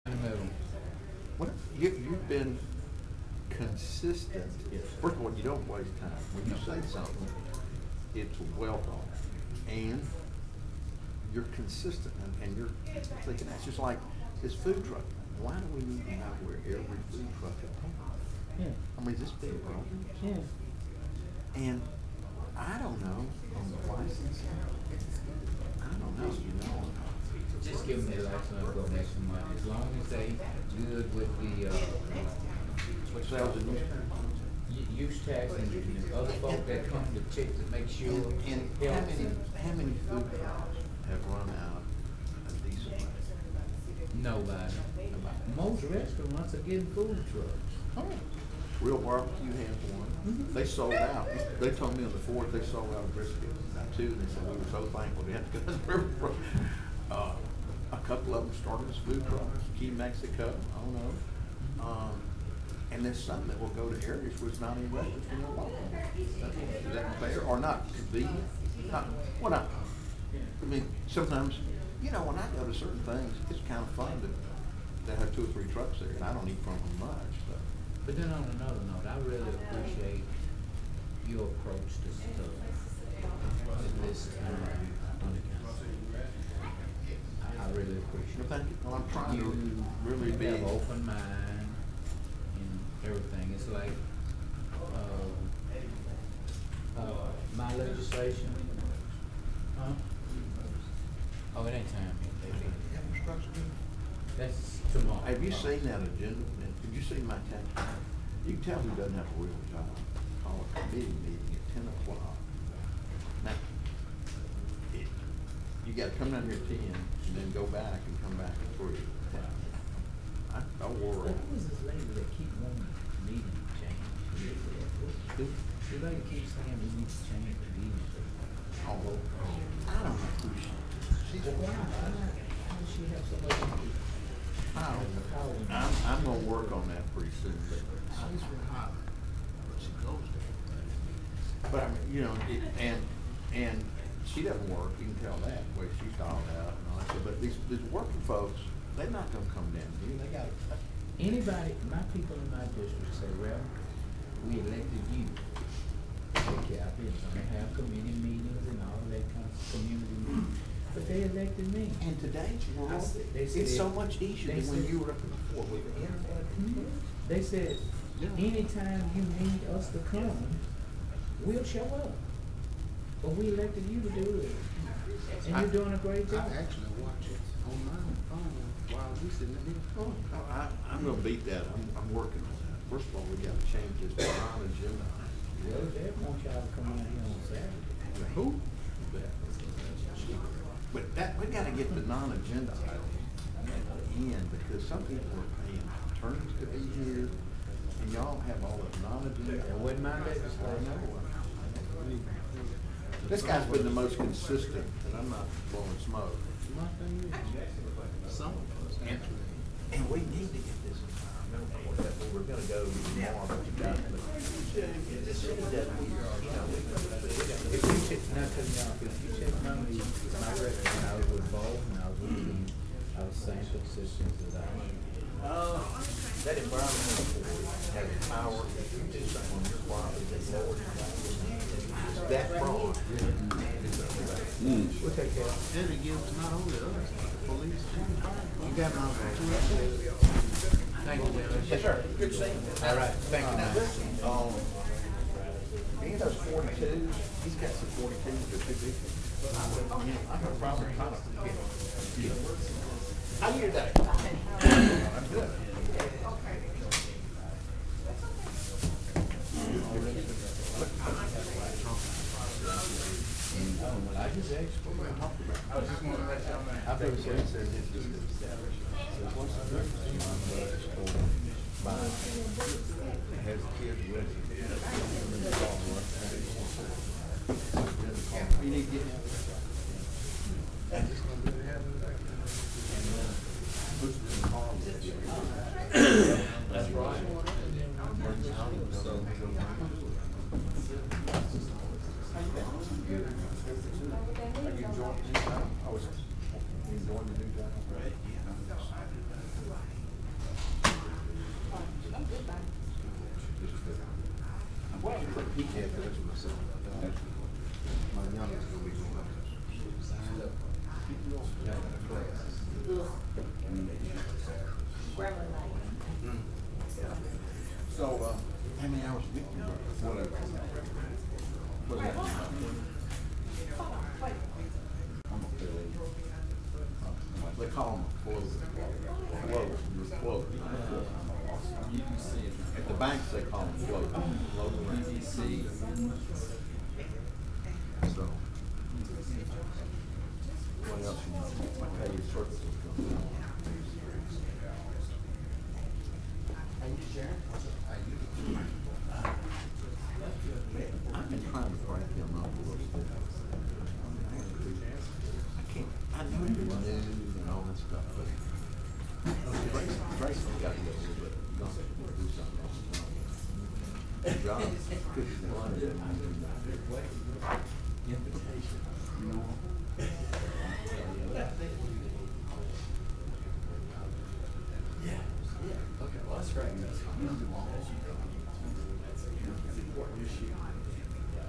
In the middle. What, you've been consistent. First of all, you don't waste time. When you say something, it's well thought. And you're consistent and you're thinking, that's just like this food truck. Why do we need to know where every food truck is? Yeah. I mean, is this big broken? Yeah. And I don't know on the license. I don't know, you know. Just give them the license and go make some money. As long as they good with the, What sales and use tax? use tax and the other folk that come to check to make sure. And how many food trucks have run out a decent money? Nobody. Most restaurants are getting food trucks. Oh. Real Barbecue had one. They sold out. They told me on the fourth they sold out of brisket. Two, and they said we were so thankful they had to go to the river. A couple of them started as food trucks, Key Mexico, I don't know. And there's some that will go to areas where it's not even registered for no law. Is that fair or not convenient? Not, well, not, I mean, sometimes, you know, when I go to certain things, it's kind of fun to have 2 or 3 trucks there, and I don't eat from them much, but. But then on another note, I really appreciate your approach to stuff. This time, I really appreciate Well, thank you. Well, I'm trying you. to really be. Have open mind and everything. It's like, my legislation. Huh? Oh, it ain't time yet, baby. That's tomorrow. Have you seen that agenda? Did you see my text? You can tell who doesn't have a real job. Call a committee meeting at 10 o'clock. Now, you gotta come down here at 10 and then go back and come back at 3. Don't worry. Who is this lady that keep wanting the meeting to change? The lady keeps saying we need to change the meeting. Oh, I don't know who she is. She's Why does she have so much? I don't know. I'm gonna work on that pretty soon, but. She's from Holland, but she goes there. But I mean, you know, and she doesn't work, you can tell that, the way she's dialed out and all that, but these working folks, they're not gonna come down here, they gotta. Anybody, my people in my district say, well, we elected you. Take care of business. I'm gonna have committee meetings and all that kind of community meetings. But they elected me. In today's world, They said it's so much easier they than when said- you were up before with the internet. They said, anytime you need us to come, we'll show up. But we elected you to do it. And you're doing a great I job. actually watch it on my phone while we sitting in here. Oh, I'm gonna beat that, I'm working on that. First of all, we gotta change this non-agenda. Well, they want y'all to come out here on Saturday. Who? But we gotta get the non-agenda item at the end, because some people are paying attorneys to be here, and y'all have all the non-agenda. That wasn't my legislation. I know. This guy's been the most consistent, and I'm not blowing smoke. My thing is, some of us actually. And we need to get this environmental report. We're gonna go tomorrow, but you got it. The city doesn't, you know, If you check, not cutting you off, if you check my record, when I was with Bo, and I was with him, I was same consistent as I am. that environmental report has power to do something on your property that's more that broad. We'll take care of it. And it gives not only us, but the police and fire. You got my opportunity. Thank you, gentlemen. Yes, sir. Good seeing you. All right, thank you. Now, listen, any of those 42s, he's got some 42s, they're too big. I have a problem trying to. How are you today? I'm good. Oh, well, I just asked for it. I was just gonna let y'all know. I feel sorry, said it's just established. So what's the difference? My brother's school, mine has kids with it. You need to get him. That's right. Are you enjoying the new job? I was enjoying the new job. Right, yeah. Whatever. What is that? They call them a float. Float. You can see it. At the banks, they call them float. Float around. You see. So. What else you need? I tell you, services come down. I've been trying to crank him up a little bit. I can't, I know you're new and all this stuff, but Grayson's got to get a little bit, do something else. John, could be one of them. Invitation, you know? Yeah. Okay, well, that's great. That's fine. Important issue.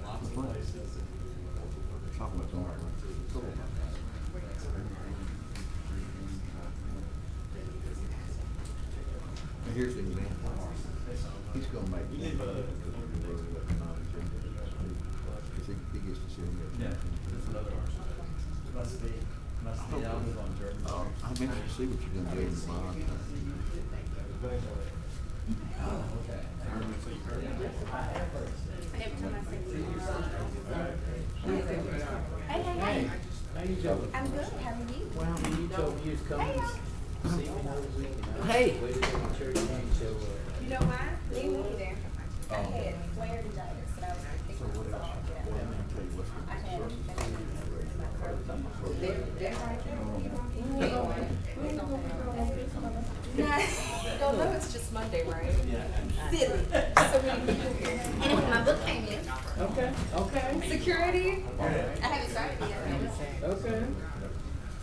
Lots of places. Talking about tomorrow. Cool. And here's the example. He's gonna make. Because he gets to see him. Yeah, that's another option. Must be out on Jordan. I'm interested to see what you're gonna do in the bond. Oh, okay. Hey. How you doing? I'm good. How are you? Well, you told me you was coming Hey, to see me the other week. And I Hey. waited till my church came and show up. You know why? Me neither. I had laryngitis and I was picking So what else? myself Well, up. let me tell you what's I gonna had be. they're right there. Y'all know it's just Monday, right? Silly. So many people here. Anyway, my book came in. Okay. Security. I haven't started yet. Okay.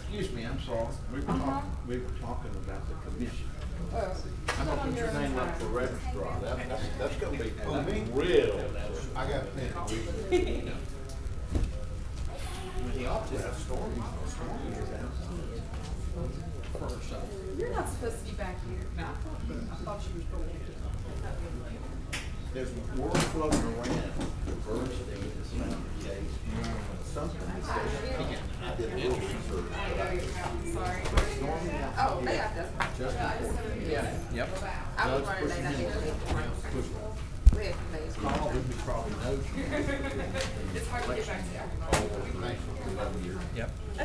Excuse me, I'm sorry. We were talking about the commission. Oh. I'm gonna put your name up for registrar. That's gonna be real. I got a pen. He ought to have Stormy. You're not supposed to be back here. No. I thought you were going. There's word floating around, diversity is not the case. Something that says, I did a little research. Sorry. Stormy, Oh, they got this. just before. Yep. I was running late. I didn't know. We have plays. Carl, who probably knows you. It's hard to get back to Carl was the national for 11 years. Yep. I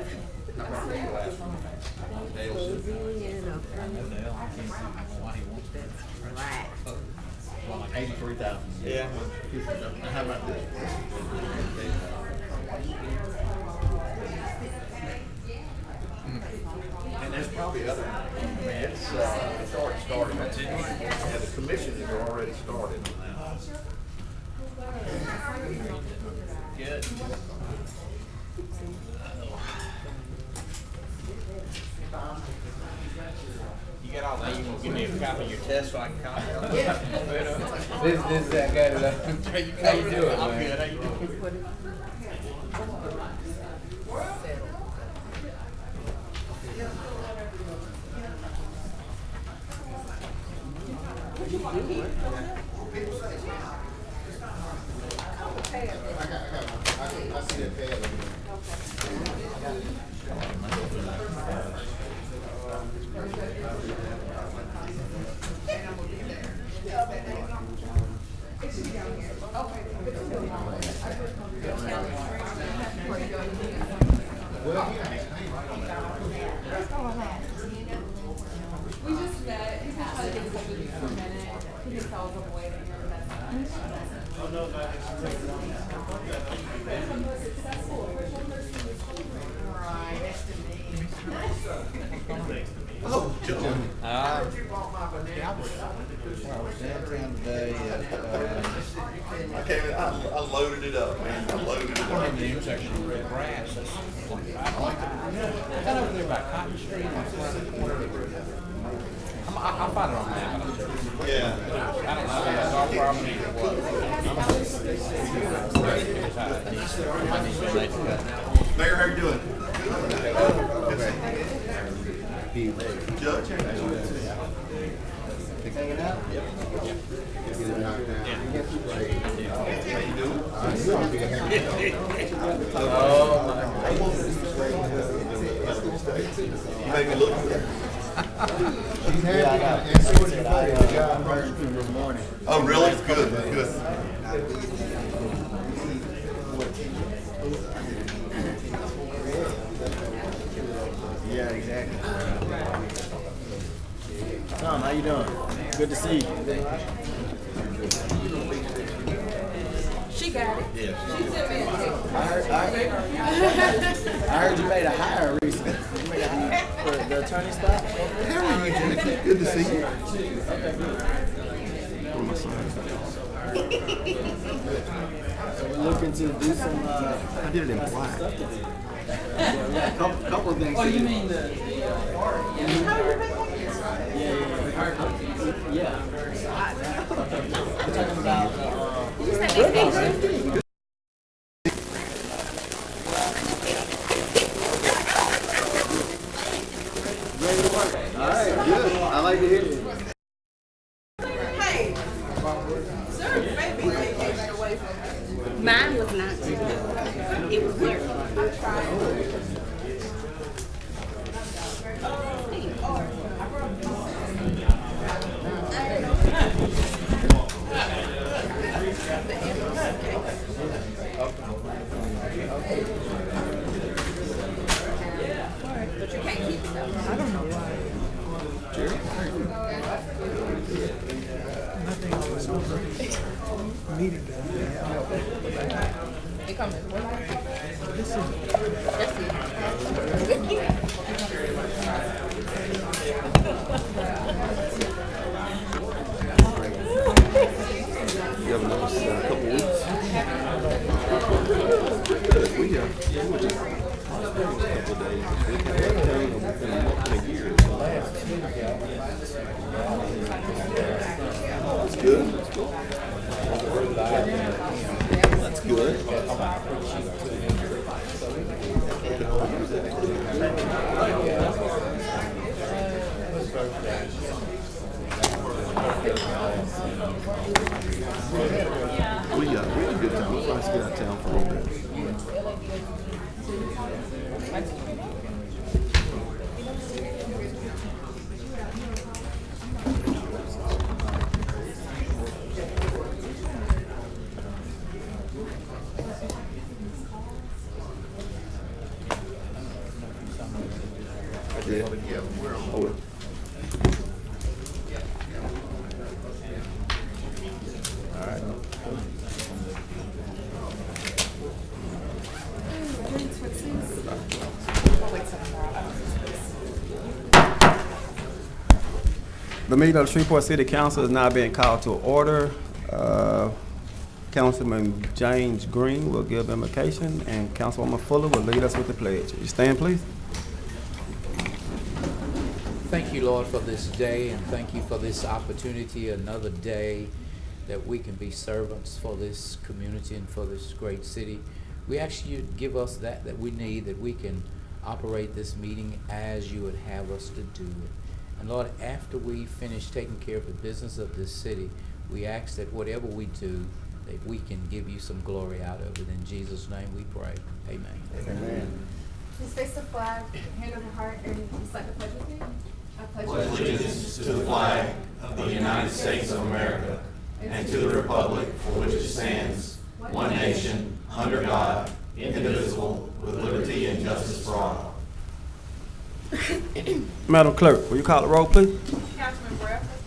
probably the last one. Dale said, I know Dale. I can't see why he wants that. Right. well, like 83,000. Yeah. How about this? And there's probably other, I mean, it's already started. Yeah, the commission has already started on that. Good. You got all that, you gonna give me a copy of your test so I can copy it? This is that guy that how you doing, I'm man? good, how you doing? I see that pad over there. We just met. He's been trying to get in touch with me for a minute. He thinks I was avoiding her. Right, next to me. Oh, John. Ah. I was downtown today at, I came in, I loaded it up, man. I loaded it I'm in up. the intersection of Red Grass. That's I got over there by Cotton Street. I'll find it on the map. Yeah. I don't know if it's our property or what. Mayor, how you doing? Judge, how you doing? Hanging out? Yep. You made me look good. Oh, really? Good, good. Yeah, exactly. Tom, how you doing? Good to see you. She got it. Yeah. She sent me a text. I heard you made a hire recently. You made a hire for the attorney spot? How are you, Jackie? Good to see you. So we're looking to do some, I did it in black. stuff today. Yeah, we got a couple of things. Oh, you mean the? Yeah. We're talking about all right, good. I like to hear it. Hey, sir, baby vacation away from me. Mine was not. It was weird. But you can't keep it though. I don't know why. They come in. You have another couple weeks? We were just a couple days. Within a year. That's good. That's good. We had a good time. It was nice to get out of town for a little bit. I did. Oh, well. All right. The meeting of the Shreveport City Council is now being called to order. Councilman James Green will give invocation, and Councilwoman Fuller will lead us with the pledge. You stand, please. Thank you, Lord, for this day, and thank you for this opportunity, another day that we can be servants for this community and for this great city. We ask you to give us that we need, that we can operate this meeting as you would have us to do it. And Lord, after we finish taking care of the business of this city, we ask that whatever we do, that we can give you some glory out of it. In Jesus' name we pray. Amen. Amen. Please face the flag, hand over heart, and recite the pledge with me. I pledge Allegiance to the flag of the United States of America and to the republic for which it stands, one nation, under God, indivisible, with liberty and justice for all. Madam Clerk, will you call the roll, please? Councilman Bradford.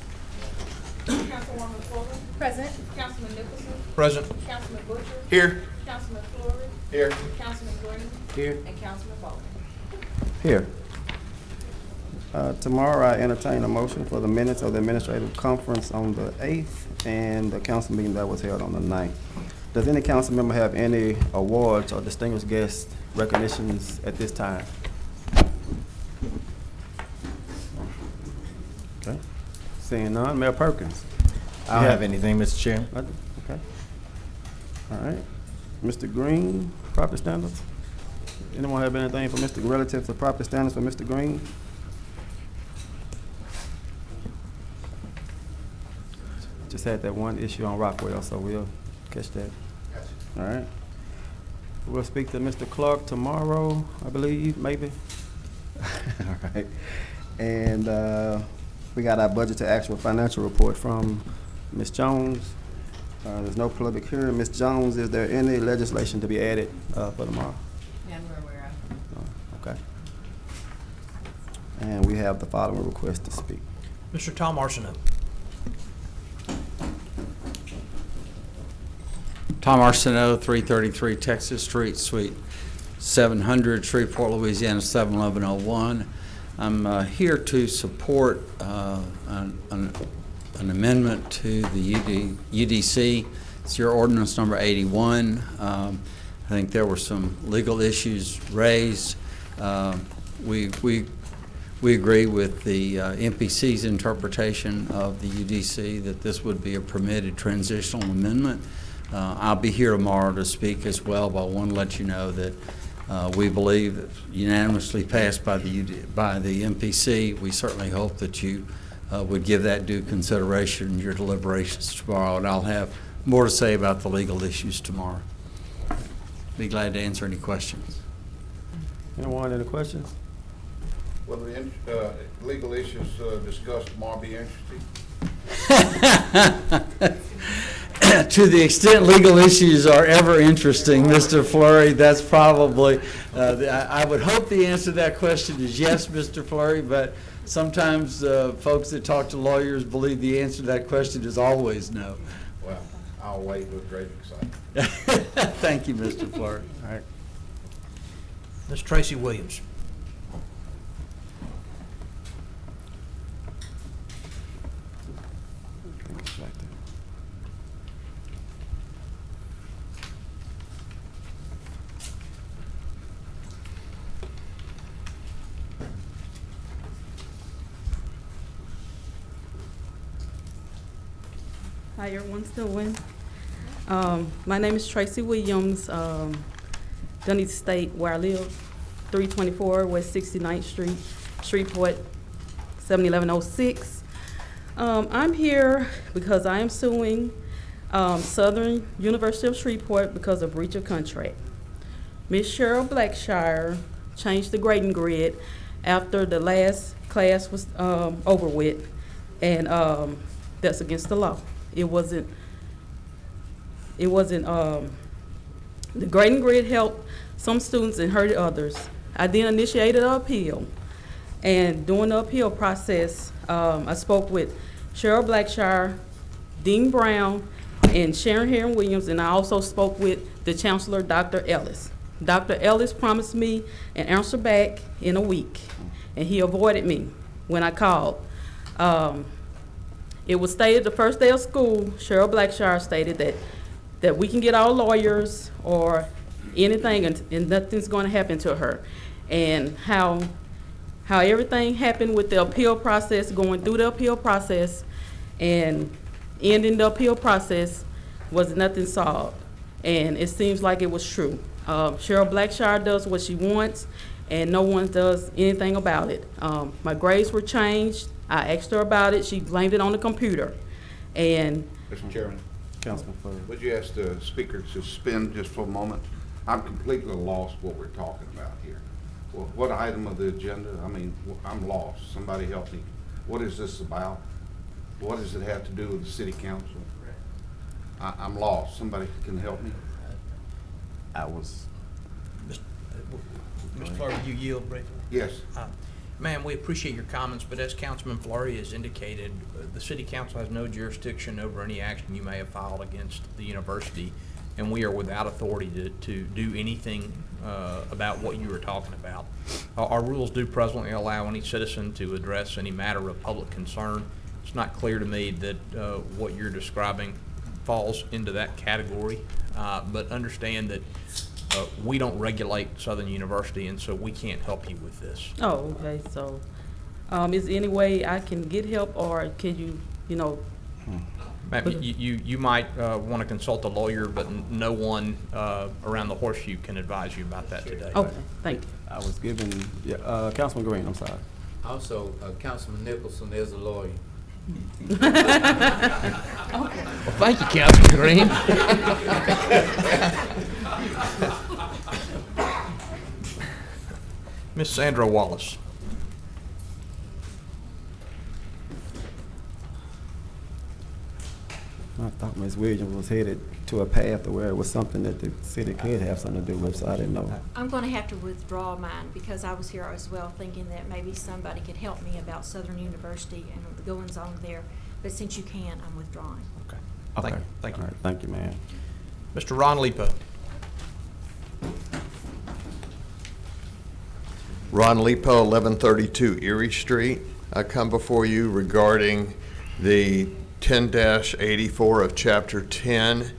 Councilwoman Fuller. Present. Councilman Nicholson. Present. Councilman Butcher. Here. Councilman Fleury. Here. Councilman Green. Here. And Councilman Bowman. Here. Tomorrow, I entertain a motion for the minutes of the administrative conference on the 8th and the council meeting that was held on the 9th. Does any council member have any awards or distinguished guest recognitions at this time? Okay. Seeing none, Mayor Perkins. I don't have anything, Mr. Chairman. Okay. All right. Mr. Green, property standards? Anyone have anything for Mr. relative to property standards for Mr. Green? Just had that one issue on Rockwell, so we'll catch that. All right. We'll speak to Mr. Clark tomorrow, I believe, maybe. All right. And we got our budget to actual financial report from Ms. Jones. There's no public hearing. Ms. Jones, is there any legislation to be added for tomorrow? Yeah, we're aware of. Okay. And we have the following request to speak. Mr. Tom Arsenault. Tom Arsenault, 333 Texas Street, Suite 700, Shreveport, Louisiana, 71101. I'm here to support an amendment to the UDC. It's your ordinance number 81. I think there were some legal issues raised. We agree with the MPC's interpretation of the UDC that this would be a permitted transitional amendment. I'll be here tomorrow to speak as well, but I want to let you know that we believe that unanimously passed by the MPC. We certainly hope that you would give that due consideration in your deliberations tomorrow, and I'll have more to say about the legal issues tomorrow. Be glad to answer any questions. Anyone, any questions? Will the legal issues discussed tomorrow be interesting? To the extent legal issues are ever interesting, Mr. Fleury, that's probably, I would hope the answer to that question is yes, Mr. Fleury, but sometimes folks that talk to lawyers believe the answer to that question is always no. Well, I'll wait with great excitement. Thank you, Mr. Fleury. All right. Ms. Tracy Williams. How everyone's doing? My name is Tracy Williams. Don't need to state where I live. 324 West 69th Street, Shreveport, 71106. I'm here because I am suing Southern University of Shreveport because of breach of contract. Ms. Cheryl Blackshire changed the grading grid after the last class was over with, and that's against the law. It wasn't, the grading grid helped some students and hurt others. I then initiated an appeal, and during the appeal process, I spoke with Cheryl Blackshire, Dean Brown, and Sharon Heron Williams, and I also spoke with the Chancellor, Dr. Ellis. Dr. Ellis promised me an answer back in a week, and he avoided me when I called. It was stated the first day of school, Cheryl Blackshire stated that we can get our lawyers or anything and nothing's going to happen to her. And how everything happened with the appeal process, going through the appeal process and ending the appeal process was nothing solved. And it seems like it was true. Cheryl Blackshire does what she wants and no one does anything about it. My grades were changed. I asked her about it. She blamed it on the computer. And Mr. Chairman, Councilman Fleury. would you ask the speaker to suspend just for a moment? I'm completely lost what we're talking about here. What item of the agenda? I mean, I'm lost. Somebody help me. What is this about? What does it have to do with the city council? I'm lost. Somebody can help me? Mr. Fleury, you yield briefly? Yes. Ma'am, we appreciate your comments, but as Councilman Fleury has indicated, the City Council has no jurisdiction over any action you may have filed against the university, and we are without authority to do anything about what you were talking about. Our rules do presently allow any citizen to address any matter of public concern. It's not clear to me that what you're describing falls into that category, but understand that we don't regulate Southern University, and so we can't help you with this. oh, okay. So, is there any way I can get help, or can you, Ma'am, you might want to consult a lawyer, but no one around the horseshoe can advise you about that today. Okay, thank you. I was given, Councilman Green, I'm sorry. Also, Councilman Nicholson is a lawyer. Well, thank you, Councilman Green. Miss Sandra Wallace. I thought Ms. Williams was headed to a path to where it was something that the city could have something to do with, so I didn't know. I'm going to have to withdraw mine because I was here as well thinking that maybe somebody could help me about Southern University and the goings on there. But since you can, I'm withdrawing. Okay. Okay. Thank you. All right, thank you, ma'am. Mr. Ron Lipo. Ron Lipo, 1132 Erie Street. I come before you regarding the 10-84 of Chapter 10.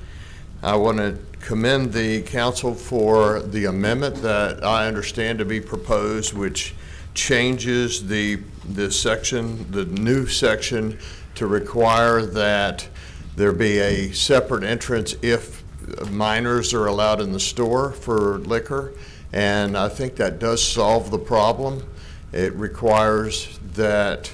I want to commend the council for the amendment that I understand to be proposed, which changes the section, the new section, to require that there be a separate entrance if minors are allowed in the store for liquor. And I think that does solve the problem. It requires that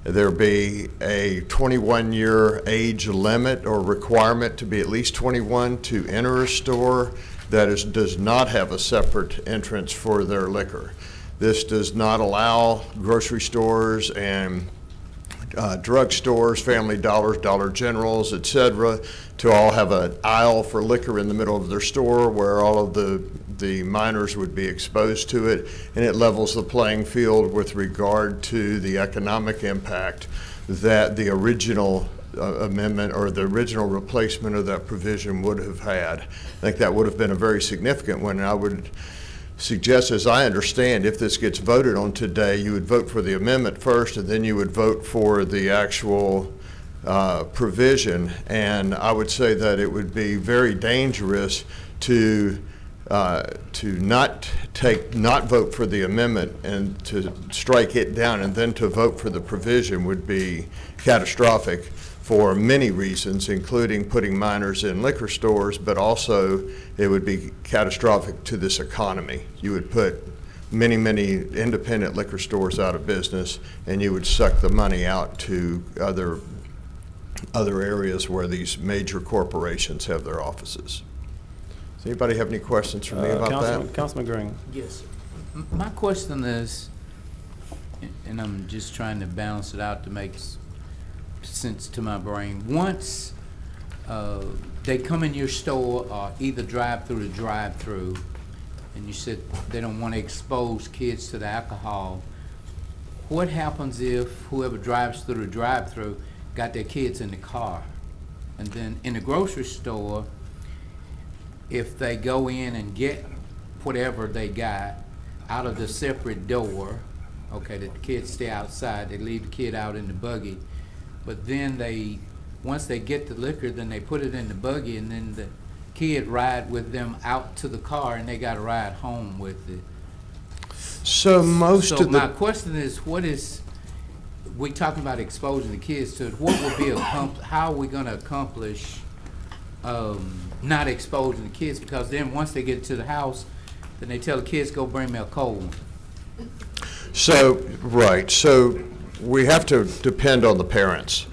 there be a 21-year age limit or requirement to be at least 21 to enter a store that does not have a separate entrance for their liquor. This does not allow grocery stores and drug stores, Family Dollars, Dollar Generals, etc., to all have an aisle for liquor in the middle of their store where all of the minors would be exposed to it, and it levels the playing field with regard to the economic impact that the original amendment or the original replacement of that provision would have had. I think that would have been a very significant one. And I would suggest, as I understand, if this gets voted on today, you would vote for the amendment first, and then you would vote for the actual provision. And I would say that it would be very dangerous to not vote for the amendment and to strike it down and then to vote for the provision would be catastrophic for many reasons, including putting minors in liquor stores, but also it would be catastrophic to this economy. You would put many, many independent liquor stores out of business, and you would suck the money out to other areas where these major corporations have their offices. Does anybody have any questions for me about that? Councilman Green. Yes. My question is, and I'm just trying to balance it out to make sense to my brain. Once they come in your store or either drive-through to drive-through, and you said they don't want to expose kids to the alcohol, what happens if whoever drives through the drive-through got their kids in the car? And then in the grocery store, if they go in and get whatever they got out of the separate door, okay, that the kids stay outside, they leave the kid out in the buggy, but then once they get the liquor, then they put it in the buggy, and then the kid ride with them out to the car, and they got to ride home with it. So my question is, we talking about exposing the kids to it, what would be how are we going to accomplish not exposing the kids? Because then once they get to the house, then they tell the kids, go bring me a cold one. So, right. So we have to depend on the parents.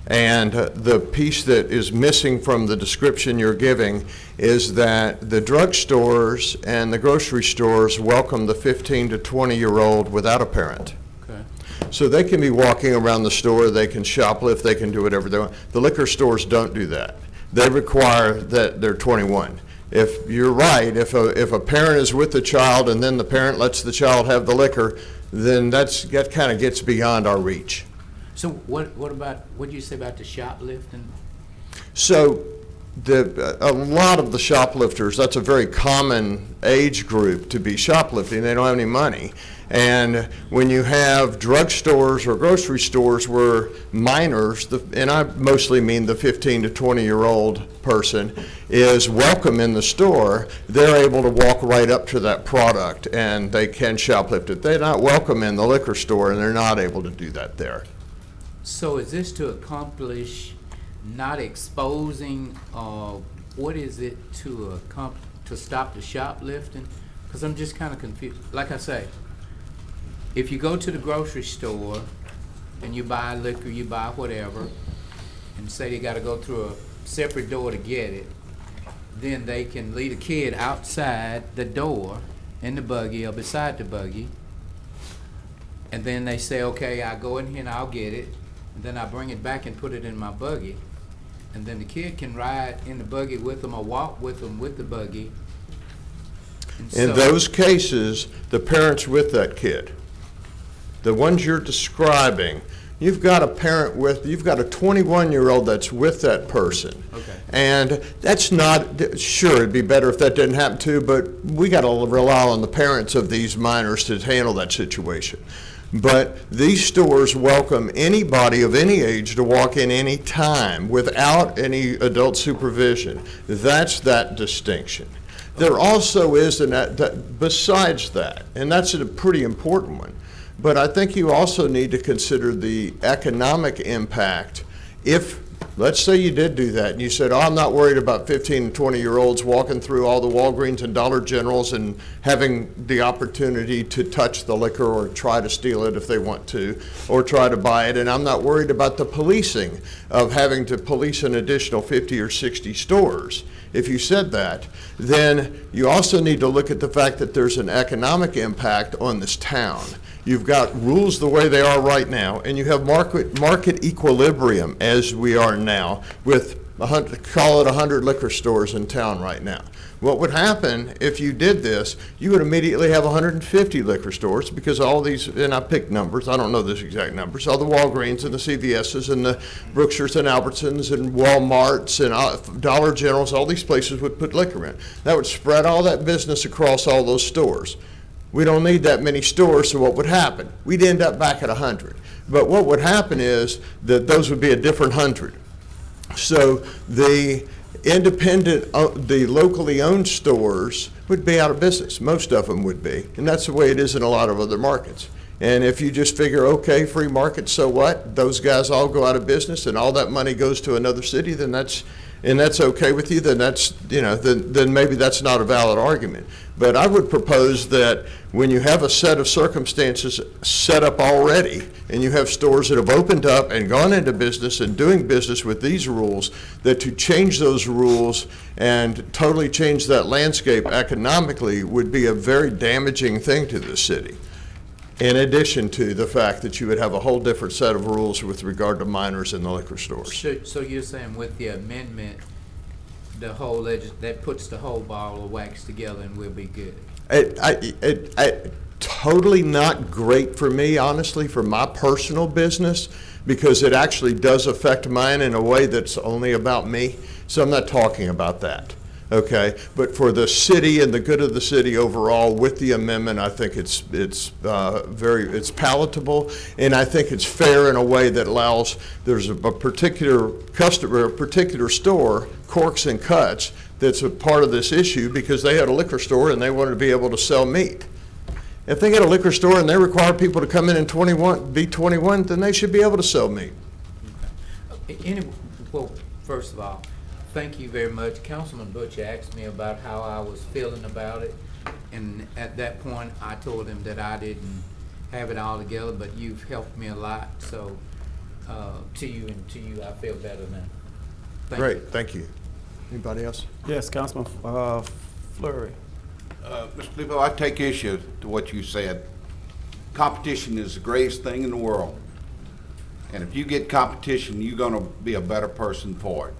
And the piece that is missing from the description you're giving is that the drugstores and the grocery stores welcome the 15 to 20-year-old without a parent. Okay. So they can be walking around the store, they can shoplift, they can do whatever they want. The liquor stores don't do that. They require that they're 21. If you're right, if a parent is with the child and then the parent lets the child have the liquor, then that kind of gets beyond our reach. So what do you say about the shoplifting? So a lot of the shoplifters, that's a very common age group to be shoplifting. They don't have any money. And when you have drugstores or grocery stores where minors, and I mostly mean the 15 to 20-year-old person, is welcome in the store, they're able to walk right up to that product and they can shoplift it. They're not welcome in the liquor store and they're not able to do that there. So is this to accomplish not exposing, what is it to stop the shoplifting? Because I'm just kind of confused. Like I say, if you go to the grocery store and you buy liquor, you buy whatever, and say they gotta go through a separate door to get it, then they can leave a kid outside the door in the buggy or beside the buggy, and then they say, okay, I go in here and I'll get it, and then I bring it back and put it in my buggy, and then the kid can ride in the buggy with them or walk with them with the buggy. And In so- those cases, the parent's with that kid. The ones you're describing, you've got a 21-year-old that's with that person. Okay. And that's not, sure, it'd be better if that didn't happen too, but we got to rely on the parents of these minors to handle that situation. But these stores welcome anybody of any age to walk in any time without any adult supervision. That's that distinction. There also is, besides that, and that's a pretty important one, but I think you also need to consider the economic impact. If, let's say you did do that, and you said, oh, I'm not worried about 15 and 20-year-olds walking through all the Walgreens and Dollar Generals and having the opportunity to touch the liquor or try to steal it if they want to, or try to buy it, and I'm not worried about the policing of having to police an additional 50 or 60 stores. If you said that, then you also need to look at the fact that there's an economic impact on this town. You've got rules the way they are right now, and you have market equilibrium as we are now with, call it 100 liquor stores in town right now. What would happen if you did this, you would immediately have 150 liquor stores because all these, and I picked numbers, I don't know the exact numbers, all the Walgreens and the CVS's and the Brookshires and Albertsons and Walmarts and Dollar Generals, all these places would put liquor in. That would spread all that business across all those stores. We don't need that many stores, so what would happen? We'd end up back at 100. But what would happen is that those would be a different 100. So the independent, the locally owned stores would be out of business. Most of them would be. And that's the way it is in a lot of other markets. And if you just figure, okay, free market, so what? Those guys all go out of business and all that money goes to another city, then that's okay with you, then that's, then maybe that's not a valid argument. But I would propose that when you have a set of circumstances set up already, and you have stores that have opened up and gone into business and doing business with these rules, that to change those rules and totally change that landscape economically would be a very damaging thing to the city. In addition to the fact that you would have a whole different set of rules with regard to minors in the liquor stores. So you're saying with the amendment, the whole that puts the whole ball of wax together and we'll be good? Totally not great for me, honestly, for my personal business, because it actually does affect mine in a way that's only about me. So I'm not talking about that. Okay, but for the city and the good of the city overall, with the amendment, I think it's palatable, and I think it's fair in a way that allows, there's a particular customer, a particular store, Corks and Cuts, that's a part of this issue because they had a liquor store and they wanted to be able to sell meat. If they got a liquor store and they require people to come in and be 21, then they should be able to sell meat. Well, first of all, thank you very much. Councilman Butch asked me about how I was feeling about it, and at that point, I told him that I didn't have it all together, but you've helped me a lot, so to you, I feel better now. Great, thank you. Anybody else? Yes, Councilman Fleury. Mr. Cleveland, I take issue to what you said. Competition is the greatest thing in the world. And if you get competition, you're going to be a better person for it.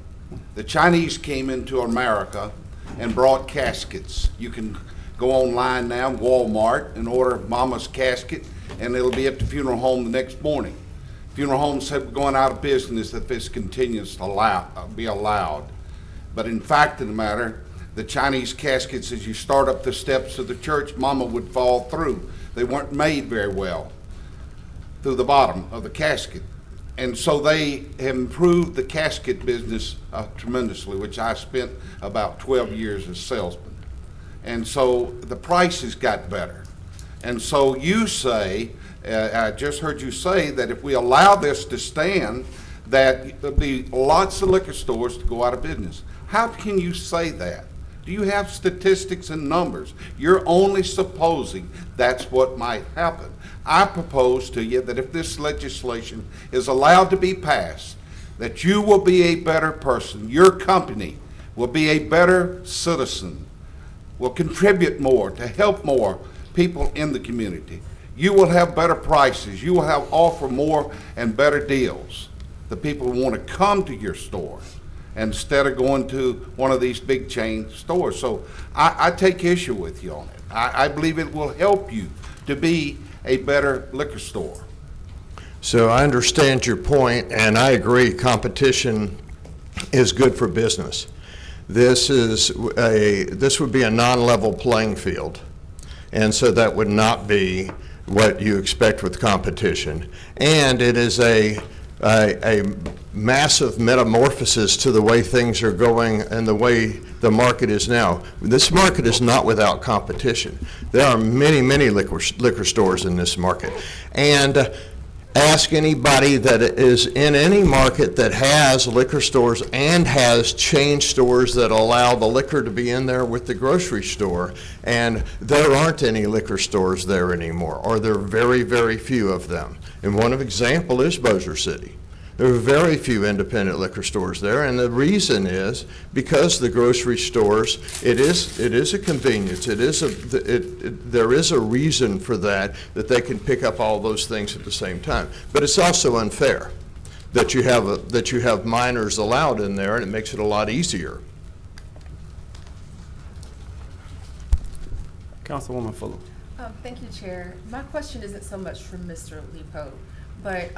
The Chinese came into America and brought caskets. You can go online now, Walmart, and order Mama's casket, and it'll be at the funeral home the next morning. Funeral homes have going out of business if this continues to be allowed. But in fact of the matter, the Chinese caskets, as you start up the steps of the church, Mama would fall through. They weren't made very well through the bottom of the casket. And so they have improved the casket business tremendously, which I spent about 12 years as salesman. And so the prices got better. And so you say, I just heard you say that if we allow this to stand, that there'll be lots of liquor stores to go out of business. How can you say that Do you have statistics and numbers? You're only supposing that's what might happen. I propose to you that if this legislation is allowed to be passed, that you will be a better person. Your company will be a better citizen, will contribute more to help more people in the community. You will have better prices. You will have offer more and better deals. The people want to come to your store instead of going to one of these big chain stores. So I take issue with you on it. I believe it will help you to be a better liquor store. So I understand your point, and I agree competition is good for business. This would be a non-level playing field, and so that would not be what you expect with competition. And it is a massive metamorphosis to the way things are going and the way the market is now. This market is not without competition. There are many, many liquor stores in this market. And ask anybody that is in any market that has liquor stores and has chain stores that allow the liquor to be in there with the grocery store, and there aren't any liquor stores there anymore, or there are very, very few of them. And one example is Bossier City. There are very few independent liquor stores there, and the reason is because the grocery stores, it is a convenience. There is a reason for that they can pick up all those things at the same time. But it's also unfair that you have minors allowed in there, and it makes it a lot easier. Councilwoman Fuller. Thank you, Chair. My question isn't so much for Mr. Lipo, but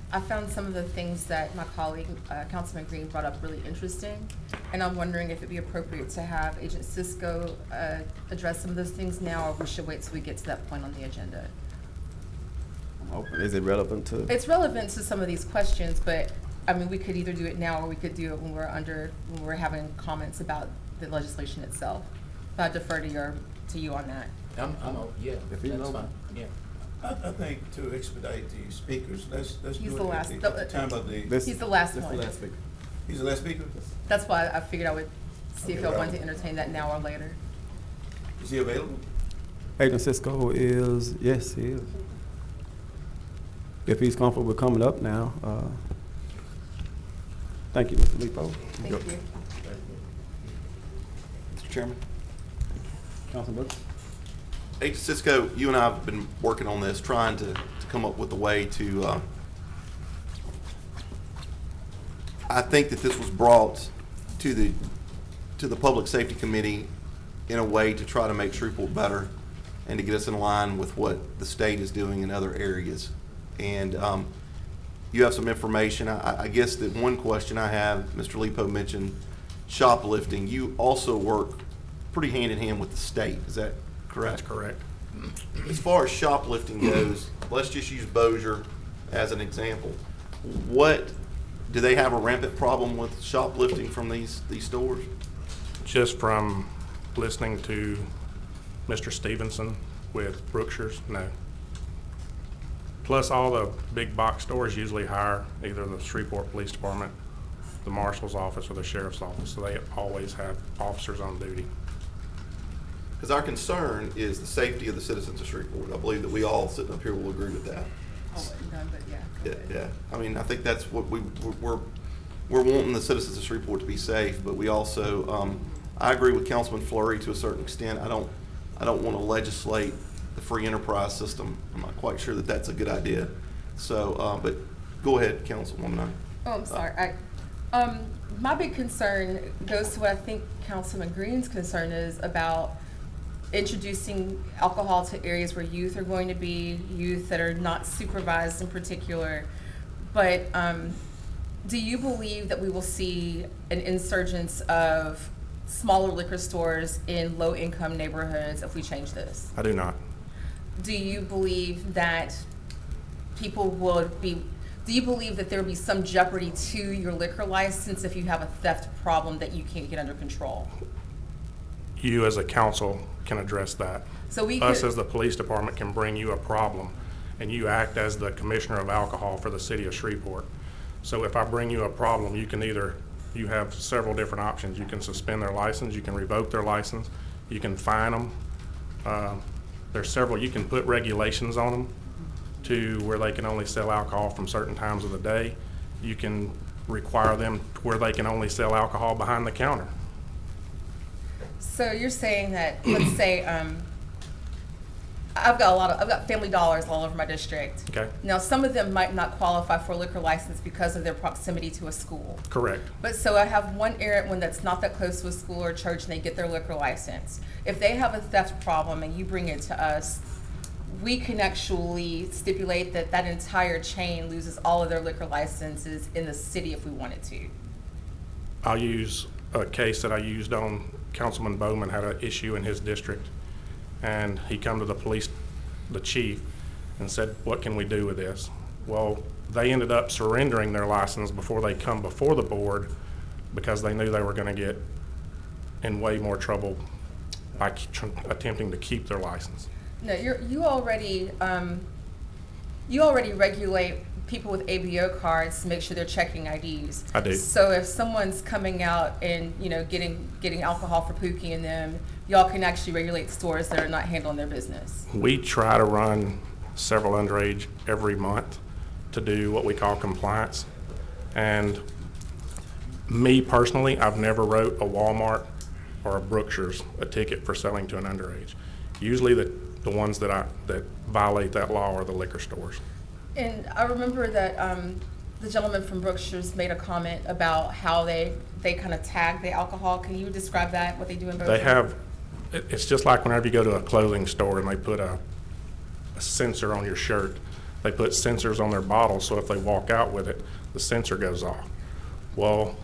I found some of the things that my colleague, Councilman Green, brought up really interesting, and I'm wondering if it'd be appropriate to have Agent Cisco address some of those things now, or we should wait till we get to that point on the agenda. I'm open. Is it relevant to? It's relevant to some of these questions, but I mean, we could either do it now or we could do it when we're having comments about the legislation itself. So I defer to you on that. Yeah, If you that's know. fine, yeah. I think to expedite the speakers, let's He's do the it last- at the time of the. He's the last This one. the last speaker. He's the last speaker? That's why I figured I would see if Okay, y'all well. wanted to entertain that now or later. Is he available? Agent Cisco is, yes, he is. If he's comfortable with coming up now, thank you, Mr. Lipo. Thank Go. you. Mr. Chairman? Councilman Brooks? Agent Cisco, you and I have been working on this, trying to come up with a way to, I think that this was brought to the Public Safety Committee in a way to try to make Shreveport better and to get us in line with what the state is doing in other areas. And you have some information. I guess that one question I have, Mr. Lipo mentioned shoplifting. You also work pretty hand in hand with the state, is that correct? That's correct. As far as shoplifting goes, let's just use Bossier as an example. What, do they have a rampant problem with shoplifting from these stores? Just from listening to Mr. Stevenson with Brookshire's, no. Plus, all the big box stores usually hire either the Shreveport Police Department, the Marshal's office, or the Sheriff's office, so they always have officers on duty. Because our concern is the safety of the citizens of Shreveport. I believe that we all sitting up here will agree with that. Oh, done, but yeah. go ahead. Yeah, I mean, I think that's what we're wanting the citizens of Shreveport to be safe, but we also, I agree with Councilman Fleury to a certain extent. I don't want to legislate the free enterprise system. I'm not quite sure that that's a good idea. So, but go ahead, Councilwoman. Oh, I'm sorry. My big concern goes to what I think Councilman Green's concern is about introducing alcohol to areas where youth are going to be, youth that are not supervised in particular. But do you believe that we will see an insurgence of smaller liquor stores in low-income neighborhoods if we change this? I do not. Do you believe that people would be, do you believe that there would be some jeopardy to your liquor license if you have a theft problem that you can't get under control? You as a council can address that. So we Us could, as the police department can bring you a problem, and you act as the commissioner of alcohol for the city of Shreveport. So if I bring you a problem, you can either you have several different options. You can suspend their license, you can revoke their license, you can fine them. There's several, you can put regulations on them to where they can only sell alcohol from certain times of the day. You can require them to where they can only sell alcohol behind the counter. So you're saying that, let's say, I've got Family Dollars all over my district. Okay. Now, some of them might not qualify for a liquor license because of their proximity to a school. Correct. But so I have one errant one that's not that close to a school or church, and they get their liquor license. If they have a theft problem and you bring it to us, we can actually stipulate that that entire chain loses all of their liquor licenses in the city if we wanted to. I'll use a case that I used on Councilman Bowman had an issue in his district, and he come to the chief, and said, what can we do with this? Well, they ended up surrendering their license before they come before the board because they knew they were going to get in way more trouble by attempting to keep their license. No, you already regulate people with ABO cards to make sure they're checking IDs. I do. So if someone's coming out and, you know, getting alcohol for Pookie in them, y'all can actually regulate stores that are not handling their business. We try to run several underage every month to do what we call compliance. And me personally, I've never wrote a Walmart or a Brookshire's a ticket for selling to an underage. Usually the ones that violate that law are the liquor stores. And I remember that the gentleman from Brookshire's made a comment about how they kind of tag the alcohol. Can you describe that, what they do in Brookshire's? They have, it's just like whenever you go to a clothing store and they put a sensor on your shirt. They put sensors on their bottles, so if they walk out with it, the sensor goes off. Well,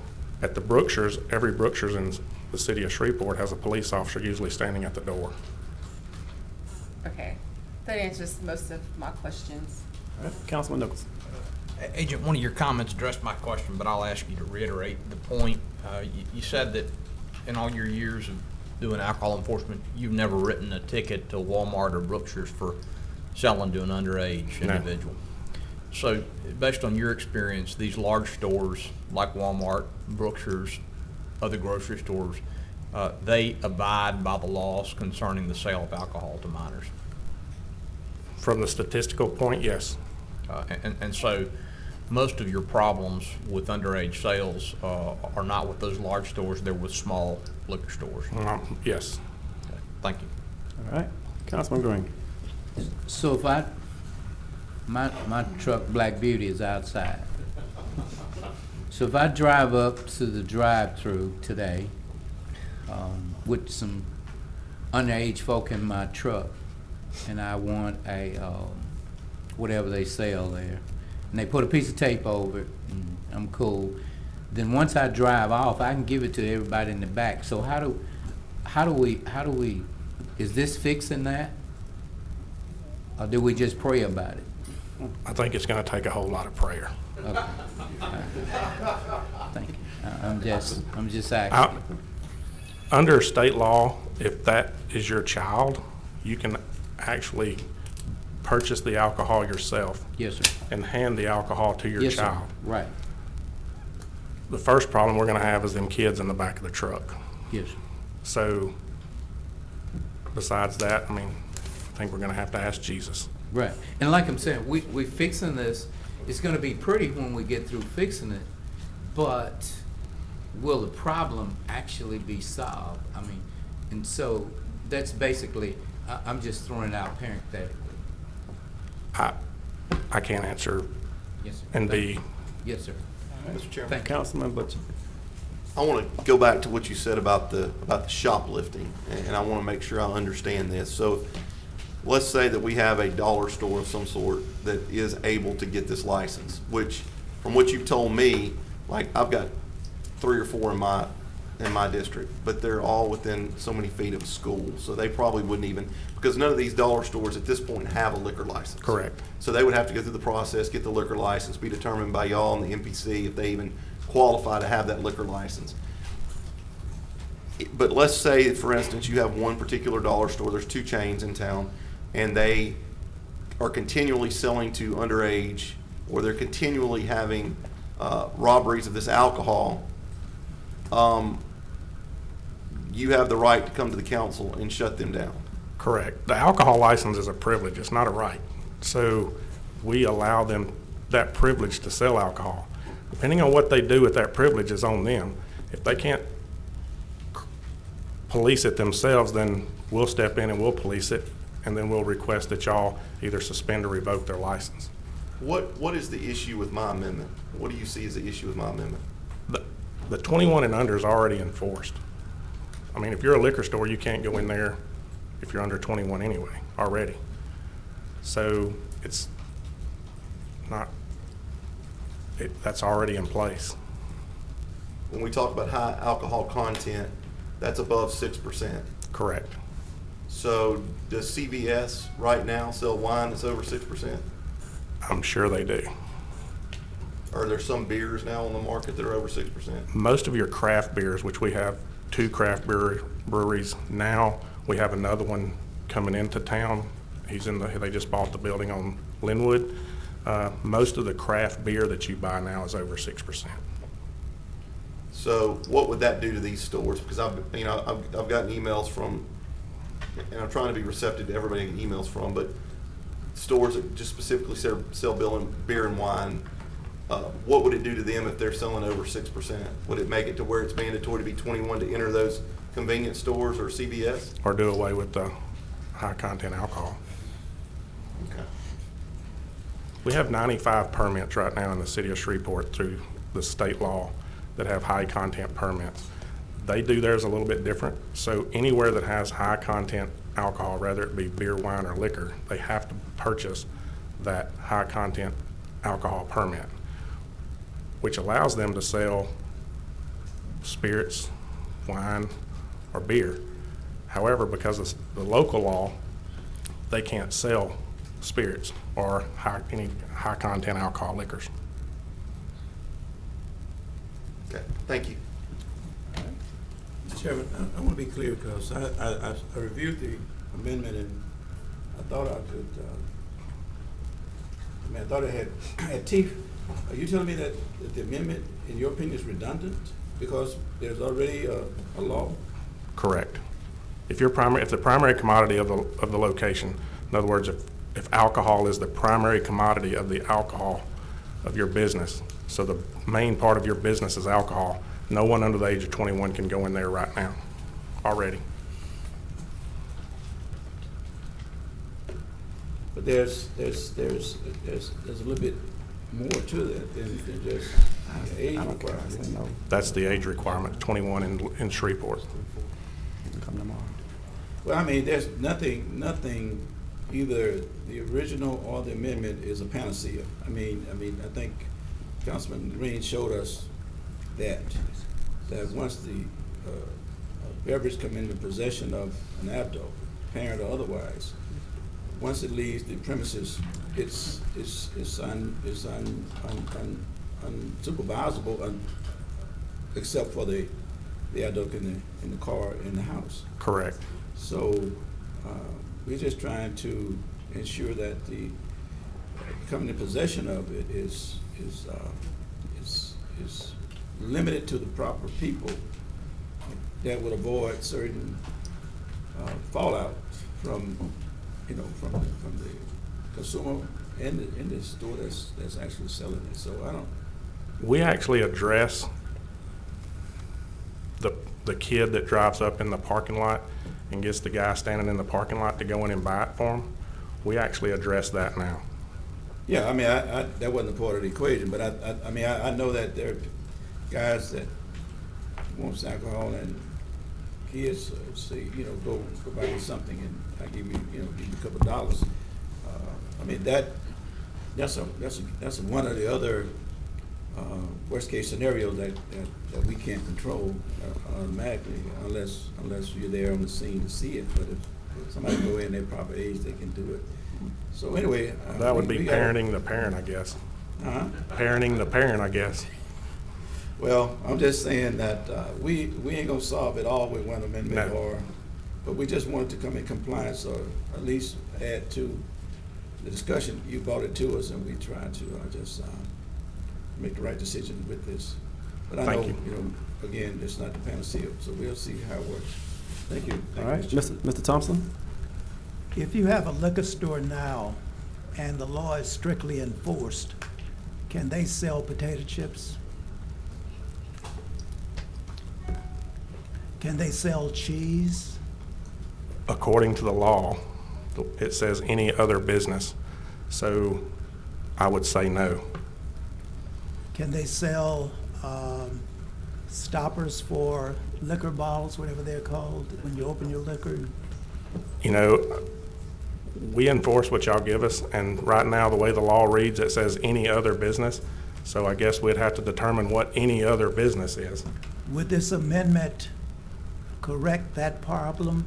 at the Brookshire's, every Brookshire's in the city of Shreveport has a police officer usually standing at the door. Okay, that answers most of my questions. All right, Councilman Nichols. Agent, one of your comments addressed my question, but I'll ask you to reiterate the point. You said that in all your years of doing alcohol enforcement, you've never written a ticket to Walmart or Brookshire's for selling to an underage individual. So based on your experience, these large stores like Walmart, Brookshire's, other grocery stores, they abide by the laws concerning the sale of alcohol to minors? From the statistical point, yes. And so most of your problems with underage sales are not with those large stores, they're with small liquor stores? Yes. Okay, thank you. All right, Councilman Green. So if my truck Black Beauty is outside. So if I drive up to the drive-through today with some underage folk in my truck, and I want a whatever they sell there, and they put a piece of tape over it, and I'm cool. Then once I drive off, I can give it to everybody in the back. So how do we? Is this fixing that, or do we just pray about it? I think it's going to take a whole lot of prayer. Okay. Thank you. I'm just asking. Under state law, if that is your child, you can actually purchase the alcohol yourself. Yes, sir. And hand the alcohol to your Yes, child. sir. Right. The first problem we're going to have is them kids in the back of the truck. Yes. So besides that, I mean, I think we're going to have to ask Jesus. Right. And like I'm saying, we fixing this. It's going to be pretty when we get through fixing it, but will the problem actually be solved? I mean, and so that's basically, I'm just throwing it out parenthetically. I can't answer. Yes, sir. And be. Yes, sir. Mr. Chairman. Thank you. Councilman Butcher. I want to go back to what you said about the shoplifting, and I want to make sure I understand this. So let's say that we have a dollar store of some sort that is able to get this license, which from what you've told me, like I've got 3 or 4 in my district, but they're all within so many feet of a school. So they probably wouldn't even, because none of these dollar stores at this point have a liquor license. Correct. So they would have to go through the process, get the liquor license, be determined by y'all and the MPC if they even qualify to have that liquor license. But let's say, for instance, you have one particular dollar store, there's 2 chains in town, and they are continually selling to underage, or they're continually having robberies of this alcohol. you have the right to come to the council and shut them down. Correct. The alcohol license is a privilege, it's not a right. So we allow them that privilege to sell alcohol. Depending on what they do with that privilege is on them. If they can't police it themselves, then we'll step in and we'll police it, and then we'll request that y'all either suspend or revoke their license. What is the issue with my amendment? What do you see as the issue with my amendment? The 21 and under is already enforced. I mean, if you're a liquor store, you can't go in there if you're under 21 anyway, already. So it's not, that's already in place. When we talk about high alcohol content, that's above 6%. Correct. So does CVS right now sell wine that's over 6%? I'm sure they do. Are there some beers now on the market that are over 6%? Most of your craft beers, which we have 2 craft breweries now, we have another one coming into town. They just bought the building on Linwood. Most of the craft beer that you buy now is over 6%. So what would that do to these stores? Because I've gotten emails from, and I'm trying to be receptive to everybody getting emails from, but stores that just specifically sell beer and wine, what would it do to them if they're selling over 6%? Would it make it to where it's mandatory to be 21 to enter those convenience stores or CVS? Or do away with the high content alcohol. Okay. We have 95 permits right now in the city of Shreveport through the state law that have high content permits. They do theirs a little bit different. So anywhere that has high content alcohol, whether it be beer, wine, or liquor, they have to purchase that high content alcohol permit, which allows them to sell spirits, wine, or beer. However, because of the local law, they can't sell spirits or any high content alcohol liquors. Okay, thank you. Mr. Chairman, I want to be clear because I reviewed the amendment and I thought I could, I thought it had teeth. Are you telling me that the amendment, in your opinion, is redundant because there's already a law? Correct. If the primary commodity of the location, in other words, if alcohol is the primary commodity of the alcohol of your business, so the main part of your business is alcohol, no one under the age of 21 can go in there right now, already. But there's a little bit more to that than just age requirement. That's the age requirement, 21 in Shreveport. Well, I mean, there's nothing, either the original or the amendment is a panacea. I mean, I think Councilman Green showed us that once the beverage come into possession of an adult, parent or otherwise, once it leaves the premises, it's unsupervisable, except for the adult in the car in the house. Correct. So we're just trying to ensure that the coming in possession of it is limited to the proper people that would avoid certain fallout from the consumer and the store that's actually selling it. So we actually address the kid that drives up in the parking lot and gets the guy standing in the parking lot to go in and buy it for him. We actually address that now. Yeah, I mean, that wasn't a part of the equation, but I know that there are guys that want alcohol and kids say, go buy me something and I give you a couple of dollars. I mean, that's one of the other worst case scenarios that we can't control automatically unless you're there on the scene to see it. But if somebody go in their proper age, they can do it. So anyway, that would be parenting the parent, I guess. Parenting the parent, I guess. Well, I'm just saying that we ain't gonna solve it all with one amendment, but we just wanted to come in compliance or at least add to the discussion. You brought it to us, and we tried to just make the right decision with this. But I Thank know, you. you know, again, it's not the panacea, so we'll see how it works. Thank you. All Thank you, right, Mr. Thompson? If you have a liquor store now and the law is strictly enforced, can they sell potato chips? Can they sell cheese? According to the law, it says any other business. So I would say no. Can they sell stoppers for liquor bottles, whatever they're called, when you open your liquor? You know, we enforce what y'all give us, and right now, the way the law reads, it says any other business. So I guess we'd have to determine what any other business is. Would this amendment correct that problem?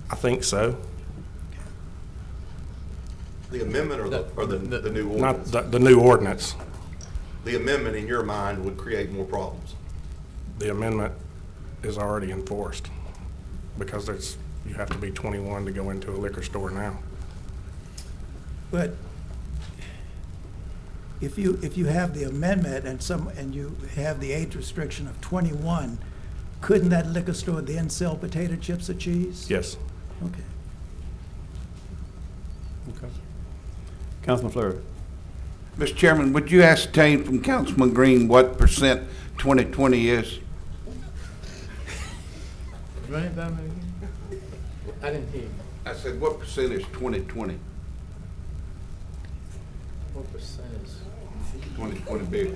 I think so. The amendment or the new Not ordinance? the new ordinance. The amendment, in your mind, would create more problems. The amendment is already enforced because you have to be 21 to go into a liquor store now. But if you have the amendment and you have the age restriction of 21, couldn't that liquor store then sell potato chips or cheese? Yes. Okay. Okay. Councilman Fleury? Mr. Chairman, would you ascertain from Councilman Green what percent 2020 is? Run it by me again. I didn't hear you. I said, what percent is 2020? What percentage? 2020 big.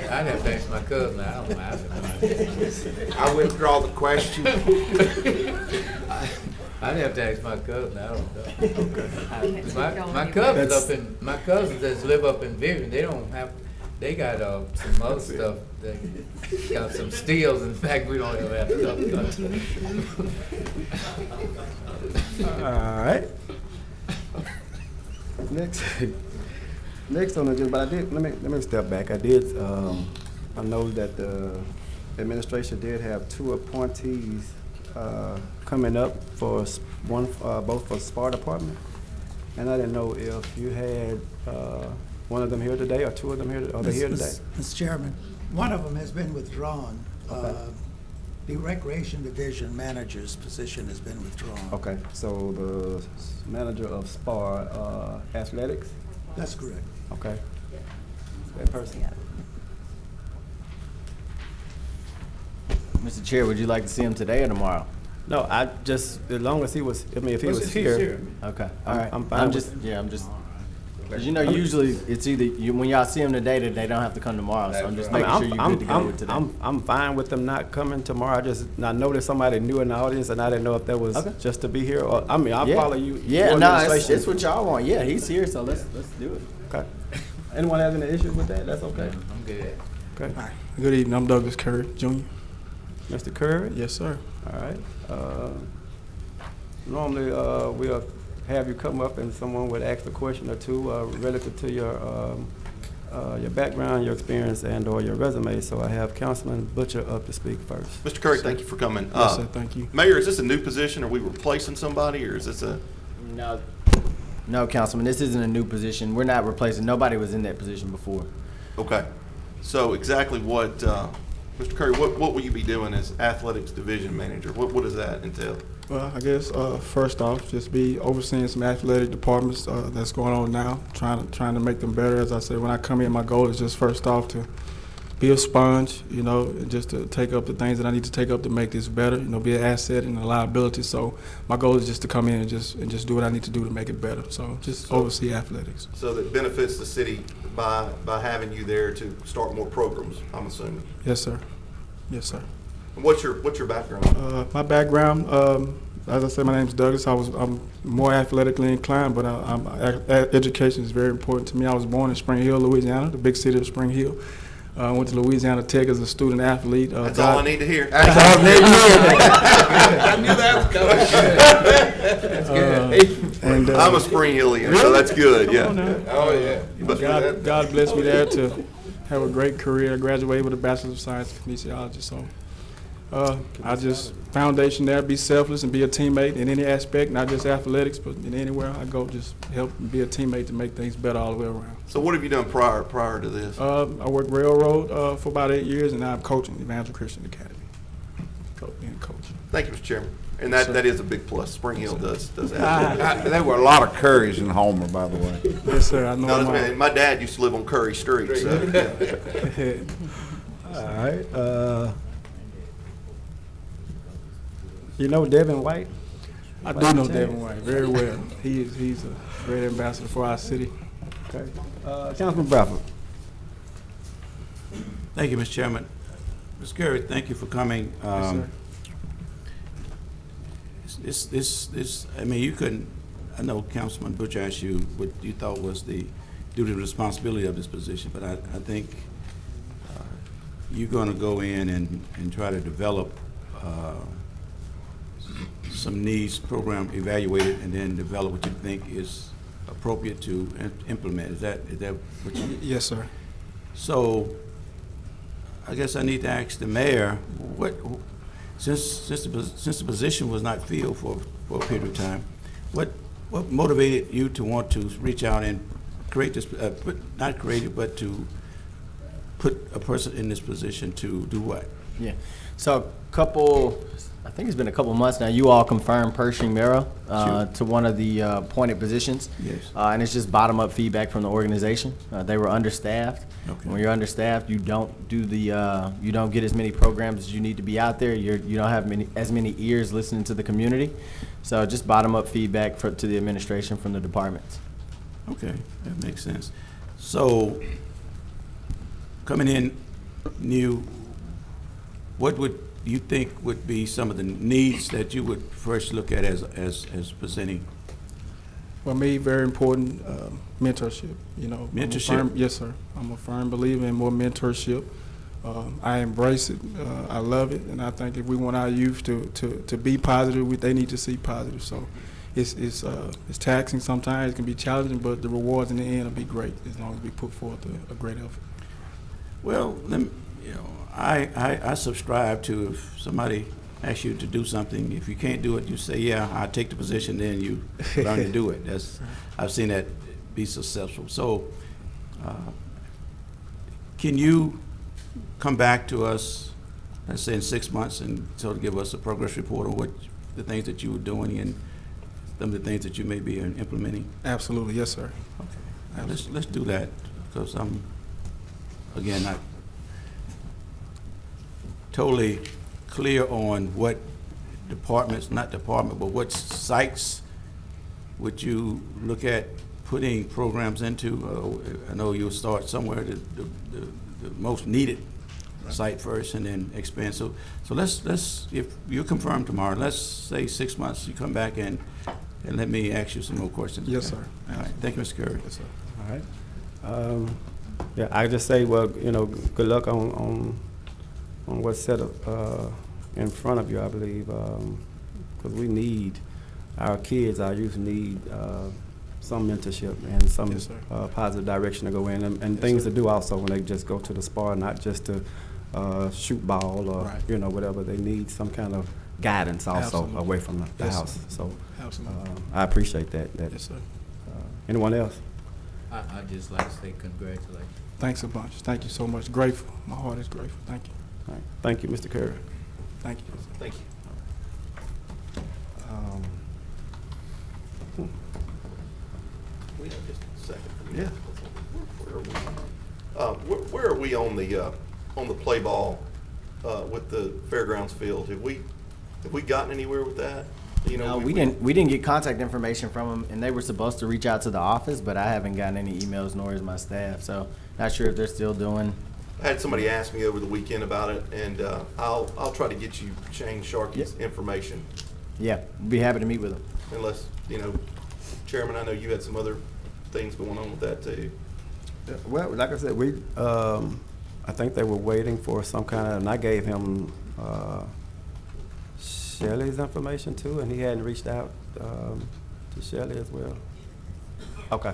I'd have to ask my cousin. I don't know. I withdraw the question. I'd have to ask my cousin. I don't know. My cousins my cousins that live up in Vivian, they got some other stuff. They got some steels. In fact, we don't ever have to talk about. All right. Next on the agenda, but let me step back. I know that the administration did have two appointees coming up for both for SPAR department, and I didn't know if you had one of them here today or two of them here. Are they here today? Mr. Chairman, one of them has been withdrawn. Okay. The Recreation Division manager's position has been withdrawn. Okay, so the manager of SPAR Athletics? That's correct. Okay. That person? Mr. Chair, would you like to see him today or tomorrow? No, I just, as long as he was, I mean, if he was here. Okay, all right. I'm fine just, with it. yeah, I'm just, because usually it's either, when y'all see them today, they don't have to come tomorrow, so I'm just making sure you're good to go with today. I'm fine with them not coming tomorrow. I noticed somebody new in the audience, and I didn't know if that was just to be here, or, I mean, I'll follow you. Yeah, no, it's what y'all want. Yeah, he's here, so let's do it. Okay. Anyone have any issues with that? That's okay? I'm good. Okay. Good evening, I'm Douglas Curry, Jr. Mr. Curry? Yes, sir. All right. Normally, we'll have you come up and someone would ask a question or two relative to your background, your experience, and/or your resume. So I have Councilman Butcher up to speak first. Mr. Curry, thank you for coming. Yes, sir, thank you. Mayor, is this a new position? Are we replacing somebody, or is this a? No, Councilman, this isn't a new position. We're not replacing, nobody was in that position before. Okay. So exactly what, Mr. Curry, what will you be doing as athletics division manager? What does that entail? Well, I guess first off, just be overseeing some athletic departments that's going on now, trying to make them better. As I said, when I come in, my goal is just first off to be a sponge, and just to take up the things that I need to take up to make this better. Be an asset and a liability. So my goal is just to come in and just do what I need to do to make it better. So just oversee athletics. So that benefits the city by having you there to start more programs, I'm assuming. Yes, sir. Yes, sir. And what's your background? My background, as I said, my name's Douglas. I'm more athletically inclined, but education is very important to me. I was born in Spring Hill, Louisiana, the big city of Spring Hill. I went to Louisiana Tech as a student athlete. That's all I need to hear. That's all I need to hear. I knew that was coming. That's good. And, I'm a Spring Hillian, so that's good. Yeah. Oh yeah. God blessed me there to have a great career. I graduated with a Bachelor of Science in kinesiology. So I just, foundation there, be selfless and be a teammate in any aspect, not just athletics, but in anywhere I go, just help and be a teammate to make things better all the way around. So what have you done prior to this? I worked railroad for about 8 years, and now I'm coaching Evangel Christian Academy. Being a coach. Thank you, Mr. Chairman. And Yes, that is a big plus. Spring Hill does There were a lot of Currys in Homer, by the way. Yes, sir. I know. No, my dad used to live on Curry Street. So, yeah. All right. You know Devin White? I do know Devin White very well. He's a great ambassador for our city. Okay. Councilman Bradford. Thank you, Mr. Chairman. Ms. Curry, thank you for coming. I mean, you couldn't, I know Councilman Butch asked you what you thought was the duty and responsibility of this position, but I think you're going to go in and try to develop some needs program, evaluate it, and then develop what you think is appropriate to implement. Is that what you? Yes, sir. So I guess I need to ask the mayor, since the position was not filled for a period of time, what motivated you to want to reach out and create this, not create it, but to put a person in this position to do what? Yeah. So I think it's been a couple months now, you all confirmed Pershing Mera to one of the appointed positions. Yes. And it's just bottom-up feedback from the organization. They were understaffed. Okay. When you're understaffed, you don't do you don't get as many programs as you need to be out there. You don't have as many ears listening to the community. So just bottom-up feedback to the administration from the departments. Okay, that makes sense. So coming in new, what would you think would be some of the needs that you would first look at as presenting? For me, very important, mentorship, you know. Mentorship? Yes, sir. I'm a firm believer in more mentorship. I embrace it, I love it, and I think if we want our youth to be positive, they need to see positive. So it's taxing sometimes, it can be challenging, but the rewards in the end will be great as long as we put forth a great effort. Well, I subscribe to, if somebody asks you to do something, if you can't do it, you say, yeah, I'll take the position, then you learn to do it. I've seen that be successful. So can you come back to us, let's say in 6 months, and sort of give us a progress report on what the things that you were doing and some of the things that you may be implementing? Absolutely, yes, sir. Okay. Let's do that, because I'm, again, not totally clear on what departments, but what sites would you look at putting programs into? I know you'll start somewhere, the most needed site first, and then expand. So let's if you confirm tomorrow, let's say 6 months, you come back and let me ask you some more questions. Yes, okay? sir. All right. Thank you, Mr. Curry. Yes, sir. All right. Yeah, I just say, well, you know, good luck on what's set up in front of you, I believe, because we need, our kids, our youth need some mentorship and some Yes, sir. positive direction to go in, and things to do also when they just go to the spar, not just to shoot ball or, Right. you know, whatever. They need some kind of guidance also Absolutely. away from the Yes, house. sir. So Absolutely. I appreciate that. Yes, sir. Anyone else? I'd just like to say congratulations. Thanks a bunch. Thank you so much. Grateful. My heart is grateful. Thank you. All right. Thank you, Mr. Curry. Thank you. Thank you. We have just a second. Yeah. Where are we on the play ball with the fairgrounds field? Have we gotten anywhere with that? You know, No, we didn't get contact information from them, and they were supposed to reach out to the office, but I haven't gotten any emails, nor has my staff. So not sure if they're still doing. I had somebody ask me over the weekend about it, and I'll try to get you Shane Sharkey's information. Yeah, be happy to meet with them. Unless, you know, Chairman, I know you had some other things going on with that too. Well, like I said, I think they were waiting for some kind of, and I gave him Shelley's information too, and he hadn't reached out to Shelley as well. Okay,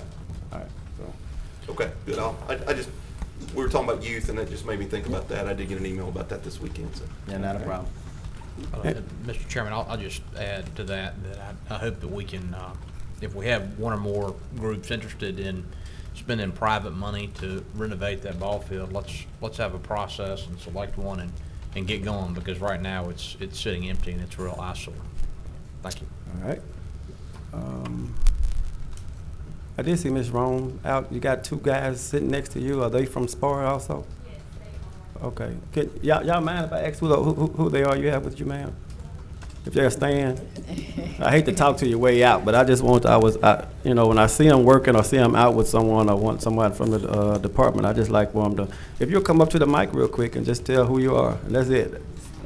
all right. So. Okay, good. I just, we were talking about youth, and that just made me think about that. I did get an email about that this weekend. So. Yeah, not a problem. Mr. Chairman, I'll just add to that I hope that we can, if we have one or more groups interested in spending private money to renovate that ball field, let's have a process and select one and get going, because right now it's sitting empty and it's a real eyesore. Thank you. All right. I did see Ms. Rome out. You got two guys sitting next to you. Are they from SPAR also? Yes, they are. Okay. Y'all mind if I ask who they are you have with you, ma'am? If they'll stand. I hate to talk to you way out, but I just want, you know, when I see them working or see them out with someone or want someone from the department, I just like for them to, if you'll come up to the mic real quick and just tell who you are, and that's it.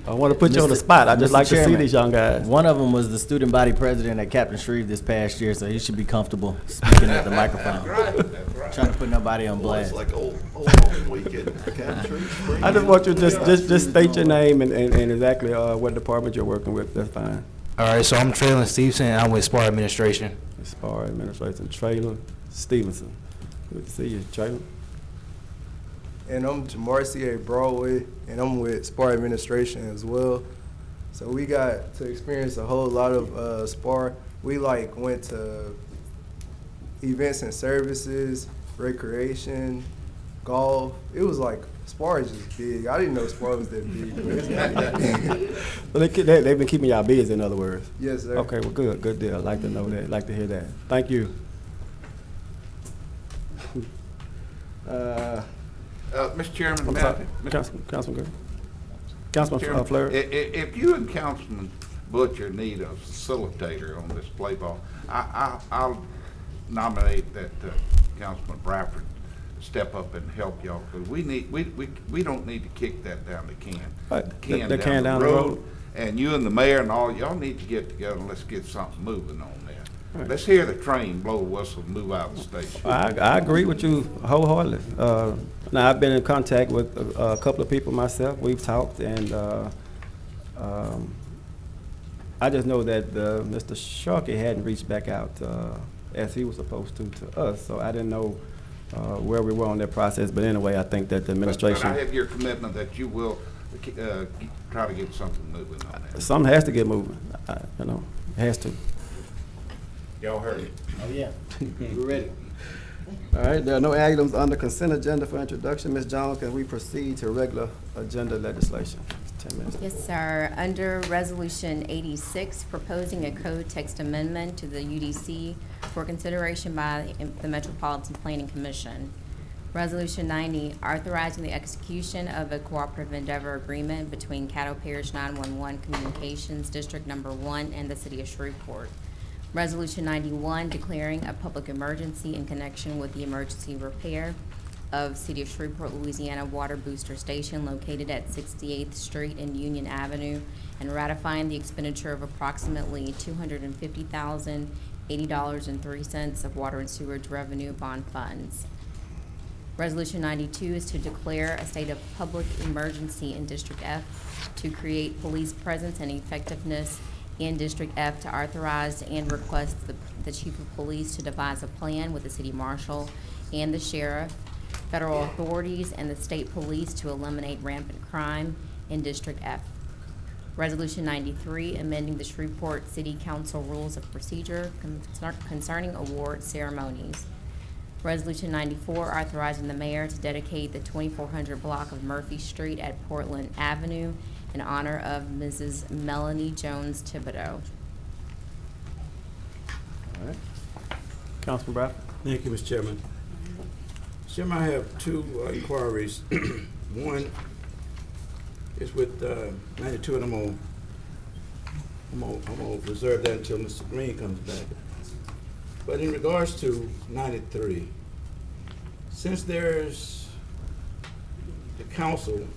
I want to put you on the spot. I just like to see these young guys. One of them was the student body president at Captain Shreve this past year, so he should be comfortable speaking at the microphone. That's right. Trying to put nobody on blast. It's like old home weekend at Captain Shreve. I just want you to just state your name and exactly what department you're working with. That's fine. All right, so I'm Traylon Stevenson, and I'm with SPAR Administration. SPAR Administration, Traylon Stevenson. Good to see you, Traylon. And I'm Jamarcia Broadway, and I'm with SPAR Administration as well. So we got to experience a whole lot of SPAR. We went to events and services, recreation, golf. It was like, SPAR is just big. I didn't know SPAR was that big. But it's not that big. Well, they've been keeping y'all busy, in other words. Yes, sir. Okay, well, good deal. I'd like to know that. I'd like to hear that. Thank you. Mr. Chairman, Councilman Good. Councilman Fleur. If you and Councilman Butcher need a facilitator on this play ball, I'll nominate that Councilman Bradford step up and help y'all, because we don't need to kick that down the can. The can down the road. And you and the mayor and all, y'all need to get together and let's get something moving on that. Right. Let's hear the train blow the whistle and move out of the station. I agree with you wholeheartedly. Now, I've been in contact with a couple of people myself. We've talked, and I just know that Mr. Sharkey hadn't reached back out as he was supposed to us, so I didn't know where we were on that process. But anyway, I think that the administration... But I have your commitment that you will try to get something moving on that. Something has to get moving, you know, it has to. Y'all heard it. Oh, yeah. We're ready. All right, there are no items on the consent agenda for introduction. Ms. Jones, can we proceed to regular agenda legislation? 10 minutes. Yes, sir. Under Resolution 86, proposing a code text amendment to the UDC for consideration by the Metropolitan Planning Commission. Resolution 90, authorizing the execution of a cooperative endeavor agreement between Caddo Parish 911 Communications District Number 1 and the City of Shreveport. Resolution 91, declaring a public emergency in connection with the emergency repair of City of Shreveport, Louisiana water booster station located at 68th Street and Union Avenue, and ratifying the expenditure of approximately $250,080.03 of water and sewage revenue bond funds. Resolution 92 is to declare a state of public emergency in District F to create police presence and effectiveness in District F, to authorize and request the Chief of Police to devise a plan with the City Marshal and the Sheriff, federal authorities, and the state police to eliminate rampant crime in District F. Resolution 93, amending the Shreveport City Council Rules of Procedure concerning award ceremonies. Resolution 94, authorizing the mayor to dedicate the 2400 block of Murphy Street at Portland Avenue in honor of Mrs. Melanie Jones Thibodeau. All right. Councilman Bradford. Thank you, Mr. Chairman. Mr. Chairman, I have two inquiries. One is with 92, and I'm gonna reserve that until Mr. Green comes back. But in regards to 93, since there's the council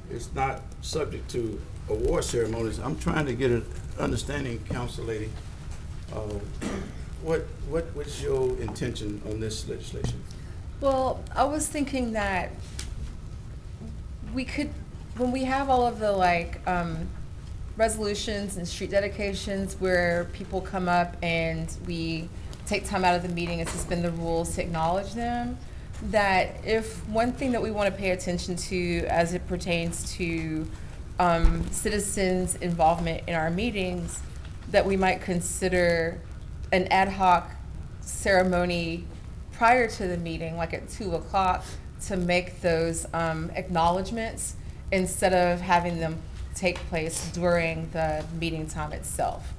is not subject to award ceremonies, I'm trying to get an understanding, council lady, what's your intention on this legislation? Well, I was thinking that we could, when we have all of the resolutions and street dedications where people come up and we take time out of the meeting and suspend the rules to acknowledge them, that if one thing that we want to pay attention to as it pertains to citizens' involvement in our meetings, that we might consider an ad hoc ceremony prior to the meeting, like at 2 o'clock, to make those acknowledgements instead of having them take place during the meeting time itself.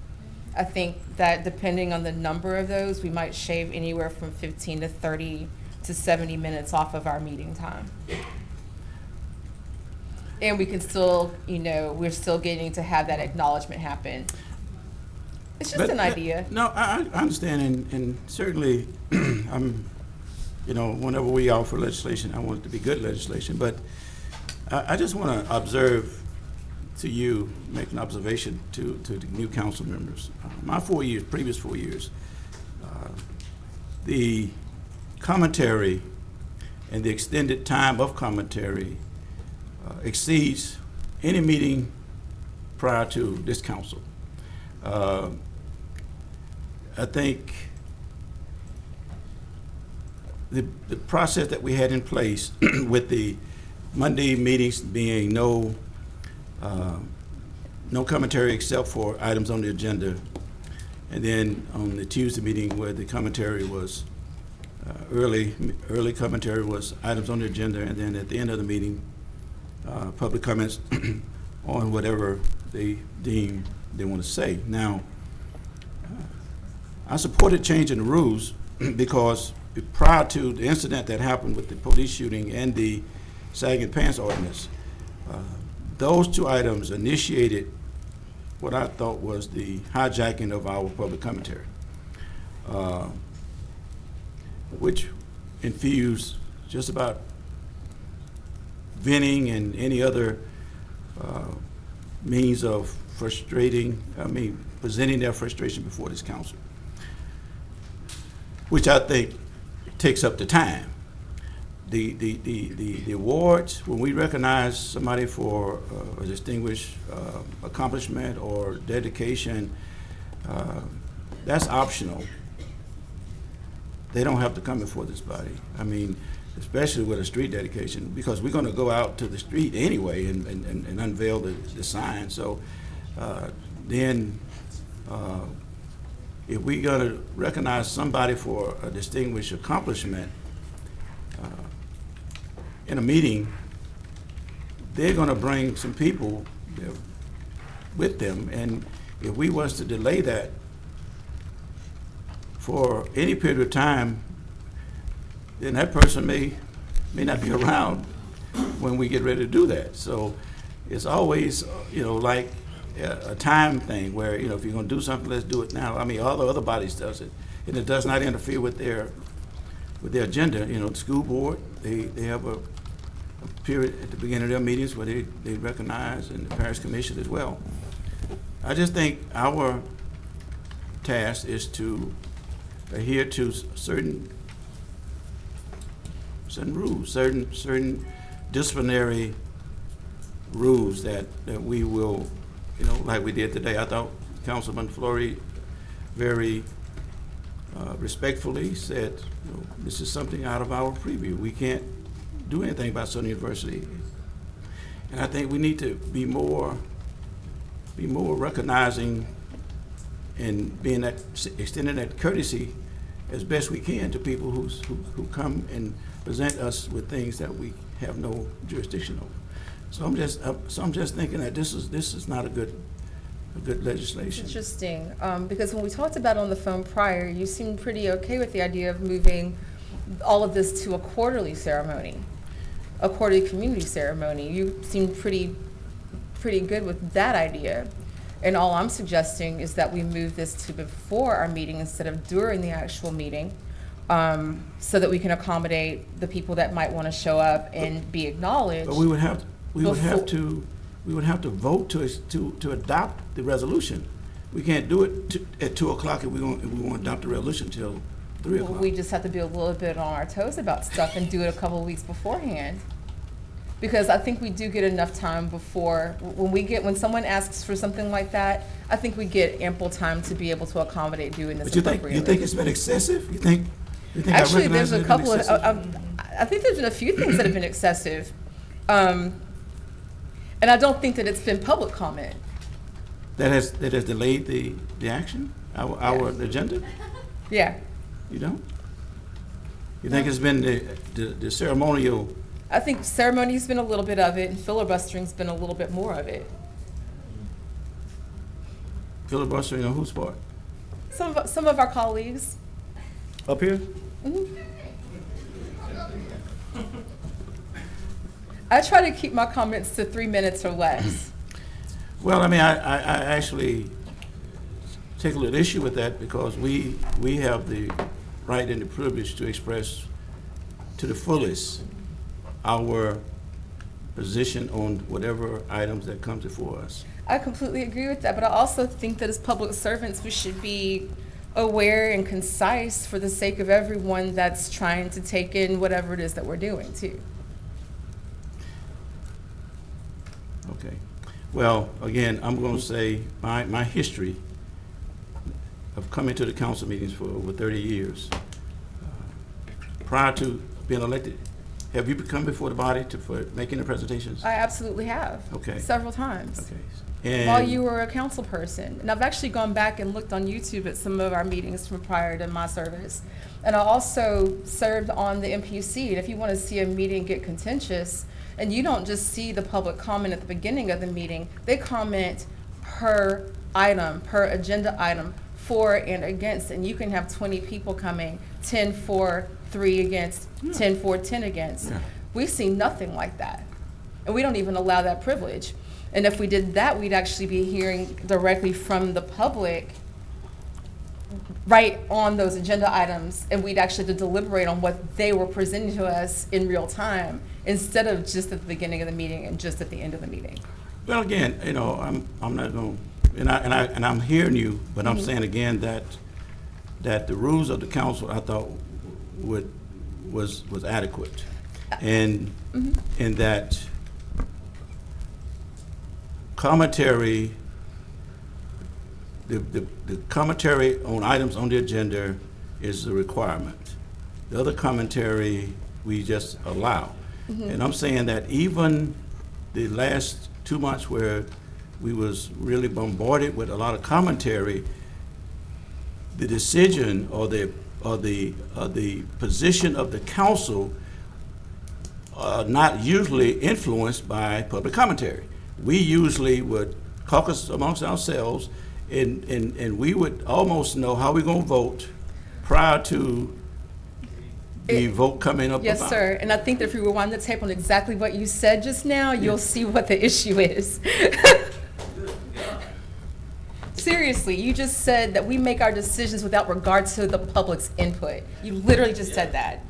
I think that depending on the number of those, we might shave anywhere from 15 to 30 to 70 minutes off of our meeting time. And we can still, we're still getting to have that acknowledgement happen. It's just an idea. No, I understand, and certainly, whenever we offer legislation, I want it to be good legislation, but I just want to observe to you, make an observation to the new council members. My previous 4 years, the commentary and the extended time of commentary exceeds any meeting prior to this council. I think the process that we had in place with the Monday meetings being no commentary except for items on the agenda, and then on the Tuesday meeting where the commentary was early commentary was items on the agenda, and then at the end of the meeting, public comments on whatever they deem they want to say. Now, I supported changing the rules because prior to the incident that happened with the police shooting and the sagging pants ordinance, those two items initiated what I thought was the hijacking of our public commentary, which infused just about venting and any other means of presenting their frustration before this council, which I think takes up the time. The awards, when we recognize somebody for a distinguished accomplishment or dedication, that's optional. They don't have to come before this body. I mean, especially with a street dedication, because we're going to go out to the street anyway and unveil the sign. So then if we're going to recognize somebody for a distinguished accomplishment in a meeting, they're going to bring some people with them. And if we was to delay that for any period of time, then that person may not be around when we get ready to do that. So it's always, like a time thing where, if you're going to do something, let's do it now. I mean, all the other bodies does it, and it does not interfere with their agenda. The school board, they have a period at the beginning of their meetings where they recognize, and the parish commission as well. I just think our task is to adhere to certain rules, certain disciplinary rules that we will, like we did today. I thought Councilman Flory very respectfully said, this is something out of our preview. We can't do anything about Southern University. And I think we need to be more recognizing and extending that courtesy as best we can to people who come and present us with things that we have no jurisdiction over. So I'm just thinking that this is not a good legislation. Interesting, because when we talked about it on the phone prior, you seemed pretty okay with the idea of moving all of this to a quarterly ceremony, a quarterly community ceremony. You seemed pretty good with that idea. And all I'm suggesting is that we move this to before our meeting instead of during the actual meeting, so that we can accommodate the people that might want to show up and be acknowledged. But we would have to vote to adopt the resolution. We can't do it at 2 o'clock if we want to adopt the resolution till 3 o'clock. We just have to be a little bit on our toes about stuff and do it a couple of weeks beforehand. Because I think we do get enough time before, when someone asks for something like that, I think we get ample time to be able to accommodate doing this appropriately. You think it's been excessive? You think Actually, there's a couple of, I think there's been a few things that have been excessive. And I don't think that it's been public comment. That has delayed the action, our agenda? Yeah. You don't? You think it's been the ceremonial? I think ceremony's been a little bit of it, and filibustering's been a little bit more of it. Filibustering on whose part? Some of our colleagues. Up here? I try to keep my comments to 3 minutes or less. Well, I mean, I actually take a little issue with that because we have the right and the privilege to express to the fullest our position on whatever items that come before us. I completely agree with that, but I also think that as public servants, we should be aware and concise for the sake of everyone that's trying to take in whatever it is that we're doing, too. Okay. Well, again, I'm going to say my history of coming to the council meetings for over 30 years. Prior to being elected, have you come before the body for making the presentations? I absolutely have. Okay. Several times. Okay. And While you were a council person. And I've actually gone back and looked on YouTube at some of our meetings from prior to my service. And I also served on the MPUC. And if you want to see a meeting get contentious, and you don't just see the public comment at the beginning of the meeting, they comment per item, per agenda item, for and against. And you can have 20 people coming, 10 for, 3 against, 10 for, 10 against. Yeah. We've seen nothing like that. And we don't even allow that privilege. And if we did that, we'd actually be hearing directly from the public right on those agenda items, and we'd actually have to deliberate on what they were presenting to us in real time, instead of just at the beginning of the meeting and just at the end of the meeting. well, again, you know, I'm not going, and I'm hearing you, but I'm saying again that the rules of the council I thought was adequate, and that commentary, the commentary on items on the agenda is a requirement. The other commentary we just allow. And I'm saying that even the last 2 months where we was really bombarded with a lot of commentary, the decision or the position of the council are not usually influenced by public commentary. We usually would caucus amongst ourselves, and we would almost know how we're going to vote prior to the vote coming up. Yes, sir. And I think that if we rewind the tape on exactly what you said just now, you'll see what the issue is. Seriously, you just said that we make our decisions without regard to the public's input. You literally just said that.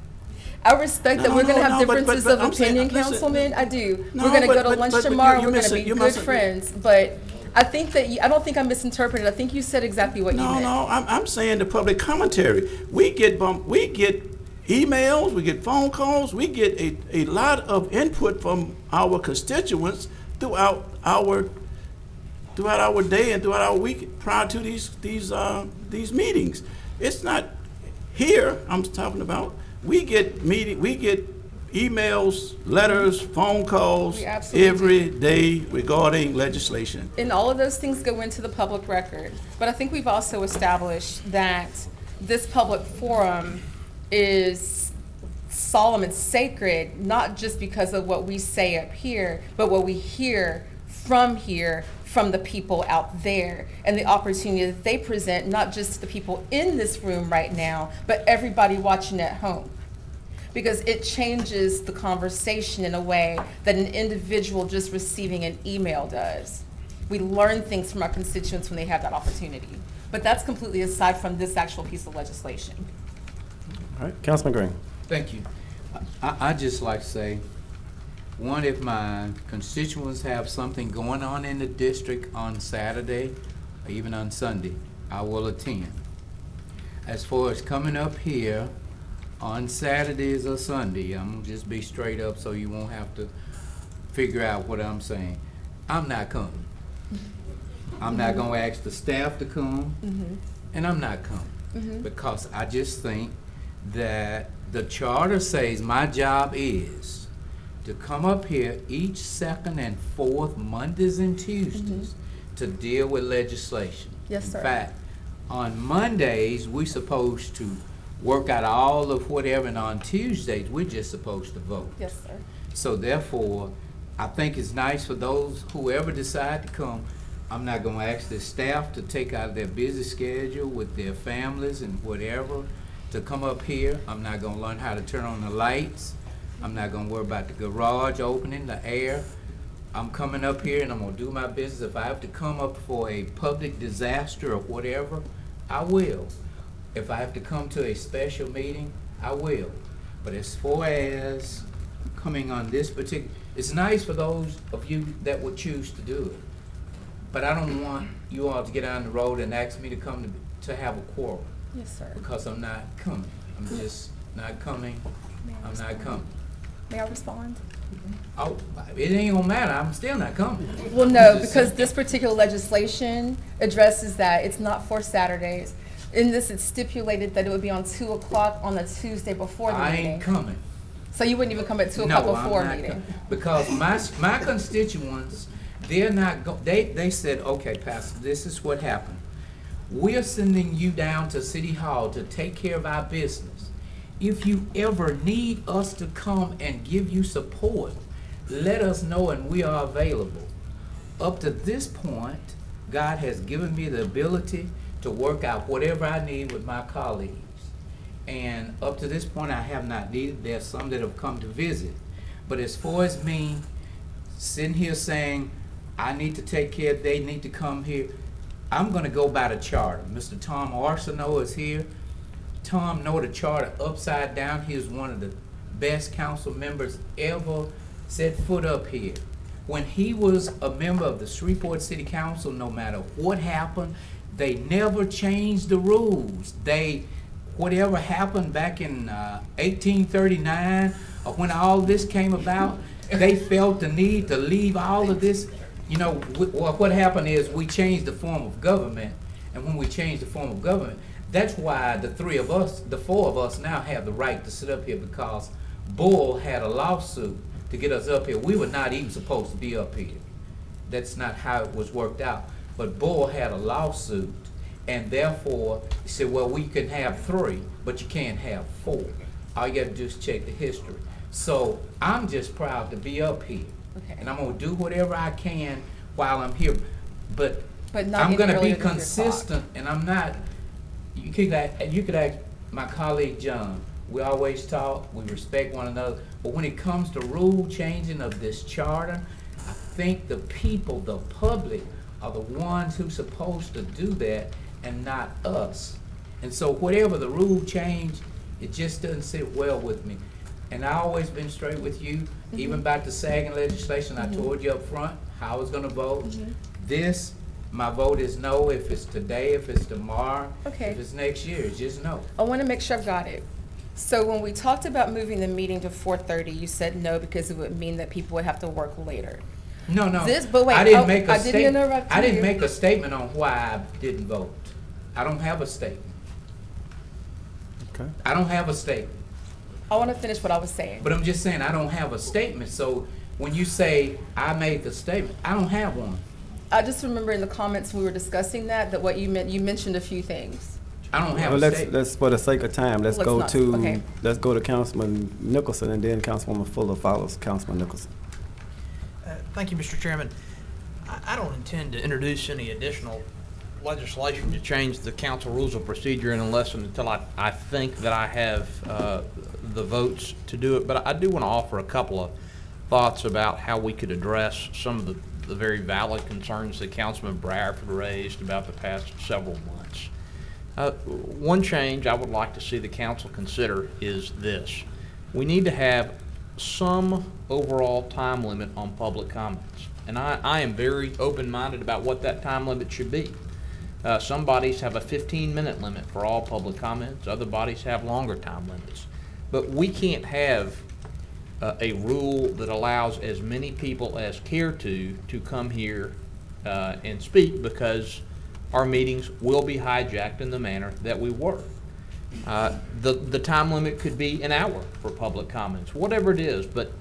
I respect that we're going to have differences of opinion, Councilman. I do. We're going to go to lunch tomorrow. We're going to be good friends. But I think that I don't think I misinterpreted. I think you said exactly what you meant. No, I'm saying the public commentary. We get emails, we get phone calls, we get a lot of input from our constituents throughout our day and throughout our week prior to these meetings. It's not here I'm talking about. We get emails, letters, phone calls every day regarding legislation. And all of those things go into the public record. But I think we've also established that this public forum is solemn and sacred, not just because of what we say up here, but what we hear from the people out there, and the opportunity that they present, not just to the people in this room right now, but everybody watching at home. Because it changes the conversation in a way that an individual just receiving an email does. We learn things from our constituents when they have that opportunity. But that's completely aside from this actual piece of legislation. All right, Councilman Green. Thank you. I'd just like to say, one, if my constituents have something going on in the district on Saturday or even on Sunday, I will attend. As far as coming up here on Saturdays or Sunday, I'm gonna just be straight up so you won't have to figure out what I'm saying. I'm not coming. I'm not gonna ask the staff to come, and I'm not coming. Because I just think that the charter says my job is to come up here each second and fourth Mondays and Tuesdays to deal with legislation. Yes, sir. In fact, on Mondays, we're supposed to work out all of whatever, and on Tuesdays, we're just supposed to vote. Yes, sir. So therefore, I think it's nice for those, whoever decide to come. I'm not gonna ask the staff to take out their busy schedule with their families and whatever to come up here. I'm not gonna learn how to turn on the lights. I'm not gonna worry about the garage opening, the air. I'm coming up here and I'm gonna do my business. If I have to come up for a public disaster or whatever, I will. If I have to come to a special meeting, I will. But as far as coming on this particular, it's nice for those of you that would choose to do it. But I don't want you all to get on the road and ask me to come to have a quarrel. Yes, sir. Because I'm not coming. I'm just not coming. I'm not coming. May I respond? Oh, it ain't gonna matter. I'm still not coming. Well, no, because this particular legislation addresses that it's not for Saturdays. In this, it's stipulated that it would be on 2 o'clock on the Tuesday before the I meeting. ain't coming. So you wouldn't even come at 2 No, o'clock before I'm a not meeting? because my constituents, they're not they said, okay, Pastor, this is what happened. We're sending you down to City Hall to take care of our business. If you ever need us to come and give you support, let us know and we are available. Up to this point, God has given me the ability to work out whatever I need with my colleagues. And up to this point, I have not needed. There's some that have come to visit. But as far as me sitting here saying, I need to take care, they need to come here, I'm gonna go by the charter. Mr. Tom Arsenault is here. Tom know the charter upside down. He is one of the best council members ever set foot up here. When he was a member of the Shreveport City Council, no matter what happened, they never changed the rules. Whatever happened back in 1839, or when all this came about, they felt the need to leave all of this. You know, what happened is we changed the form of government, and when we changed the form of government, that's why the four of us now have the right to sit up here, because Bull had a lawsuit to get us up here. We were not even supposed to be up here. That's not how it was worked out. But Bull had a lawsuit, and therefore he said, well, we can have 3, but you can't have 4. All you got to do is check the history. So I'm just proud to be up here. Okay. And I'm going to do whatever I can while I'm here. But not I'm going to any be earlier than 3 o'clock. consistent, and I'm not. You could ask my colleague John. We always talk, we respect one another, but when it comes to rule changing of this charter, I think the people, the public, are the ones who's supposed to do that and not us. And so whatever the rule change, it just doesn't sit well with me. And I always been straight with you, even about the sagging legislation. I told you up front how I was gonna vote. This, my vote is no. If it's today, if it's tomorrow, Okay. if it's next year, it's just no. I want to make sure I've got it. So when we talked about moving the meeting to 4:30, you said no because it would mean that people would have to work later. No. But wait, I didn't make a I didn't interrupt I didn't you. make a statement on why I didn't vote. I don't have a statement. Okay. I don't have a statement. I want to finish what I was saying. But I'm just saying I don't have a statement. So when you say I made the statement, I don't have one. I just remember in the comments we were discussing that what you meant, you mentioned a few things. I don't have Well, a let's, statement. let's, for the sake of time, let's Let's go not- to, okay. let's go to Councilman Nicholson, and then Councilwoman Fuller follows Councilman Nicholson. Thank you, Mr. Chairman. I don't intend to introduce any additional legislation to change the council rules of procedure unless and until I think that I have the votes to do it. But I do want to offer a couple of thoughts about how we could address some of the very valid concerns that Councilman Bradford raised about the past several months. One change I would like to see the council consider is this. We need to have some overall time limit on public comments. And I am very open-minded about what that time limit should be. Some bodies have a 15-minute limit for all public comments. Other bodies have longer time limits. But we can't have a rule that allows as many people as care to come here and speak, because our meetings will be hijacked in the manner that we were. The time limit could be an hour for public comments, whatever it is, but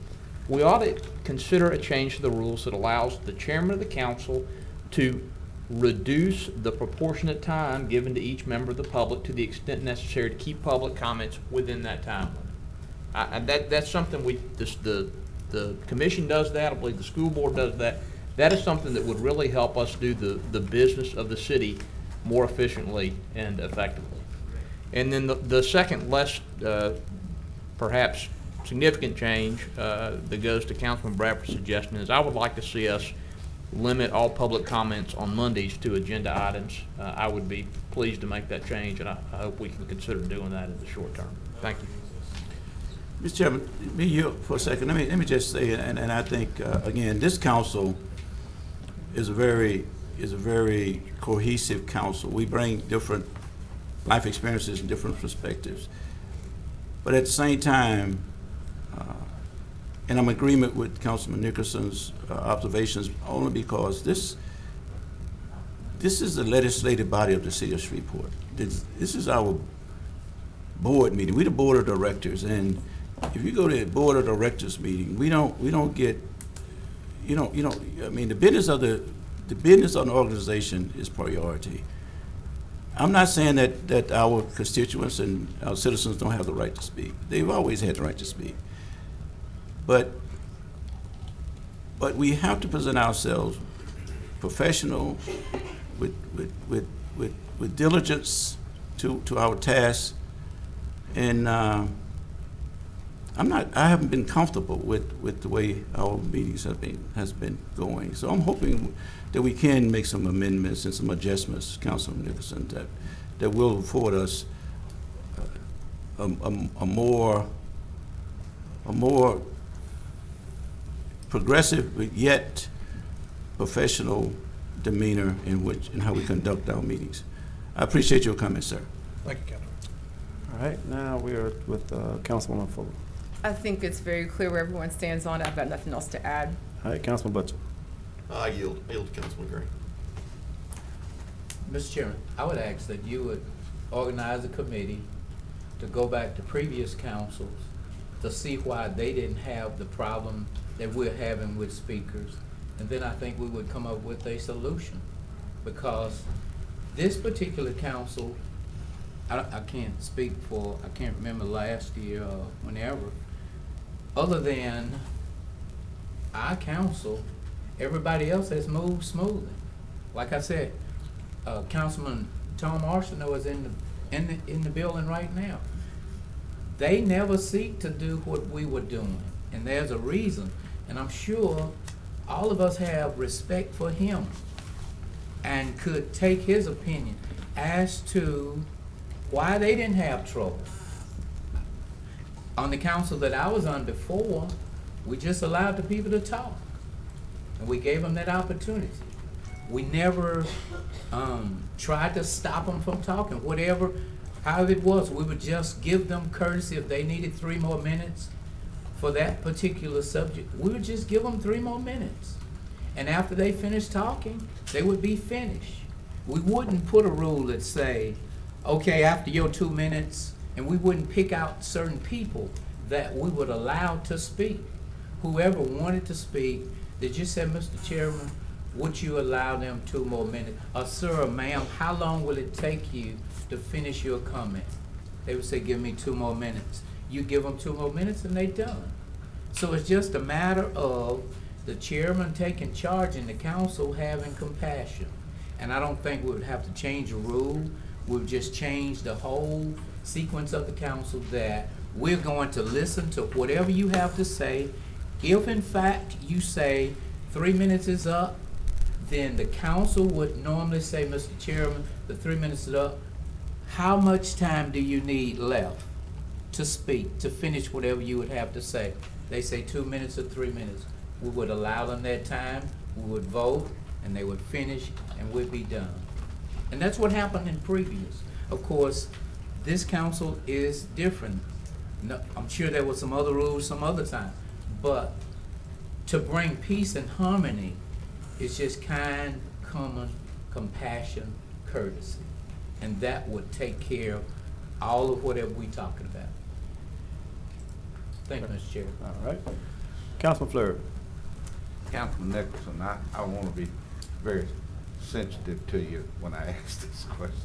we ought to consider a change to the rules that allows the chairman of the council to reduce the proportionate time given to each member of the public to the extent necessary to keep public comments within that time limit. That's something the commission does that, I believe the school board does that. That is something that would really help us do the business of the city more efficiently and effectively. And then the second less perhaps significant change that goes to Councilman Bradford's suggestion is I would like to see us limit all public comments on Mondays to agenda items. I would be pleased to make that change, and I hope we can consider doing that in the short term. Thank you. Mr. Chairman, be here for a second. Let me just say, and I think again, this council is a very cohesive council. We bring different life experiences and different perspectives, but at the same time, and I'm in agreement with Councilman Nickerson's observations only because this is the legislative body of the city of Shreveport. This is our board meeting. We're the board of directors, and if you go to a board of directors meeting, we don't get, I mean, the business of the organization is priority. I'm not saying that our constituents and our citizens don't have the right to speak. They've always had the right to speak. But we have to present ourselves professional, with diligence to our tasks, and I haven't been comfortable with the way our meetings has been going. So I'm hoping that we can make some amendments and some adjustments, Councilman Nickerson, that will afford us a more progressive but yet professional demeanor in how we conduct our meetings. I appreciate your comments, sir. Thank you, Councilman. All right, now we are with Councilwoman Fuller. I think it's very clear where everyone stands on it. I've got nothing else to add. All right, Councilman Butcher. I yield to Councilman Green. Mr. Chairman, I would ask that you would organize a committee to go back to previous councils to see why they didn't have the problem that we're having with speakers. And then I think we would come up with a solution. Because this particular council, I can't speak for, I can't remember last year or whenever, other than our council, everybody else has moved smoothly. Like I said, Councilman Tom Arsenault is in the building right now. They never seek to do what we were doing, and there's a reason. And I'm sure all of us have respect for him and could take his opinion as to why they didn't have trouble. On the council that I was on before, we just allowed the people to talk, and we gave them that opportunity. We never tried to stop them from talking, however it was. We would just give them courtesy. If they needed 3 more minutes for that particular subject, we would just give them 3 more minutes. And after they finished talking, they would be finished. We wouldn't put a rule that say, okay, after your 2 minutes, and we wouldn't pick out certain people that we would allow to speak. Whoever wanted to speak, they just said, Mr. Chairman, would you allow them 2 more minutes? Or sir or ma'am, how long will it take you to finish your comment? They would say, give me 2 more minutes. You give them 2 more minutes and they done. So it's just a matter of the chairman taking charge and the council having compassion. And I don't think we would have to change a rule. We've just changed the whole sequence of the council that we're going to listen to whatever you have to say. If in fact you say 3 minutes is up, then the council would normally say, Mr. Chairman, the 3 minutes is up. How much time do you need left to speak, to finish whatever you would have to say? They say 2 minutes or 3 minutes. We would allow them that time, we would vote, and they would finish, and we'd be done. And that's what happened in previous. Of course, this council is different. No, I'm sure there were some other rules some other time, but to bring peace and harmony, it's just kind, common, compassion, courtesy. And that would take care of all of whatever we're talking about. Thank you, Mr. Chair. All right. Councilman Fleury. Councilman Nicholson, I want to be very sensitive to you when I ask this question.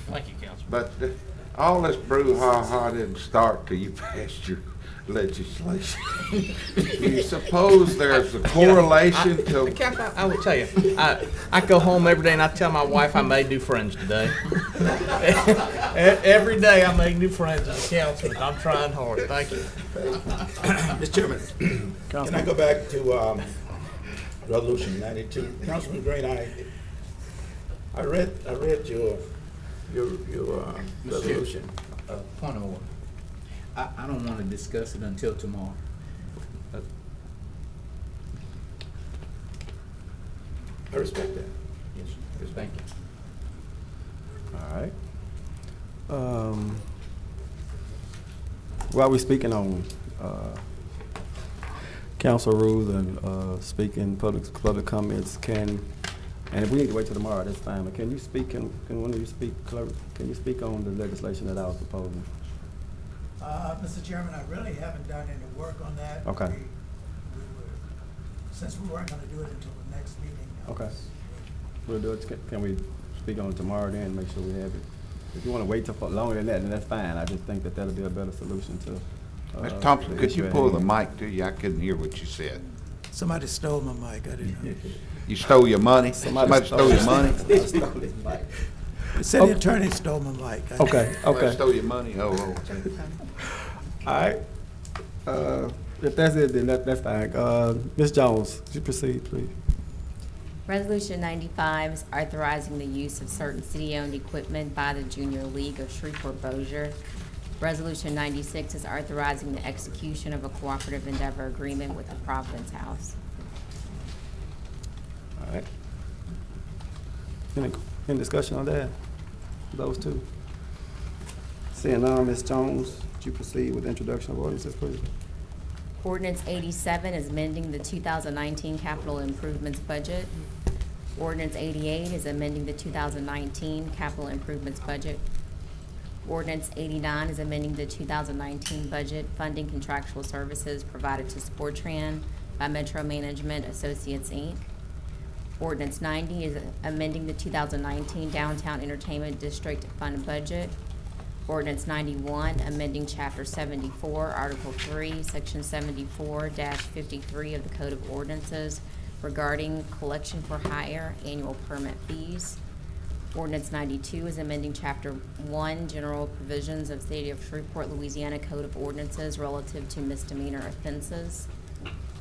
Thank you, Councilman. But all this brouhaha didn't start till you passed your legislation. Do you suppose there's a correlation to? Council, I will tell you, I go home every day and I tell my wife I made new friends today. Every day I make new friends as a councilman. I'm trying hard. Thank you. Mr. Chairman, can I go back to Resolution 92? Councilman Green, I read your resolution. Point of order. I don't want to discuss it until tomorrow. I respect that. Yes, sir. Thank you. All right. While we're speaking on council rules and speaking public comments, and if we need to wait till tomorrow, that's fine. But can you speak? Can one of you speak, clerk? Can you speak on the legislation that I was proposing? Mr. Chairman, I really haven't done any work on that. Okay. Since we weren't gonna do it until the next meeting. Okay. We'll do it. Can we speak on it tomorrow then, make sure we have it? If you want to wait till longer than that, then that's fine. I just think that that'll be a better solution to. Mr. Thompson, the could issue you at pull the hand. mic to you? I couldn't hear what you said. Somebody stole my mic, I didn't know. You stole your money? Somebody stole your money? The city attorney stole my mic. Okay, Somebody okay. stole your money? Oh, All right. If that's it, then that's fine. Ms. Jones, would you proceed, please? Resolution 95 is authorizing the use of certain city-owned equipment by the Junior League of Shreveport-Bossier. Resolution 96 is authorizing the execution of a cooperative endeavor agreement with the Providence House. All right. Any discussion on that? Those two? Seeing none, Ms. Jones, would you proceed with the introduction of ordinances, please? Ordinance 87 is amending the 2019 capital improvements budget. Ordinance 88 is amending the 2019 capital improvements budget. Ordinance 89 is amending the 2019 budget funding contractual services provided to Sportran by Metro Management Associates, Inc. Ordinance 90 is amending the 2019 Downtown Entertainment District Fund budget. Ordinance 91, amending Chapter 74, Article 3, Section 74-53 of the Code of Ordinances regarding collection for hire, annual permit fees. Ordinance 92 is amending Chapter 1, General Provisions of City of Shreveport, Louisiana Code of Ordinances relative to misdemeanor offenses.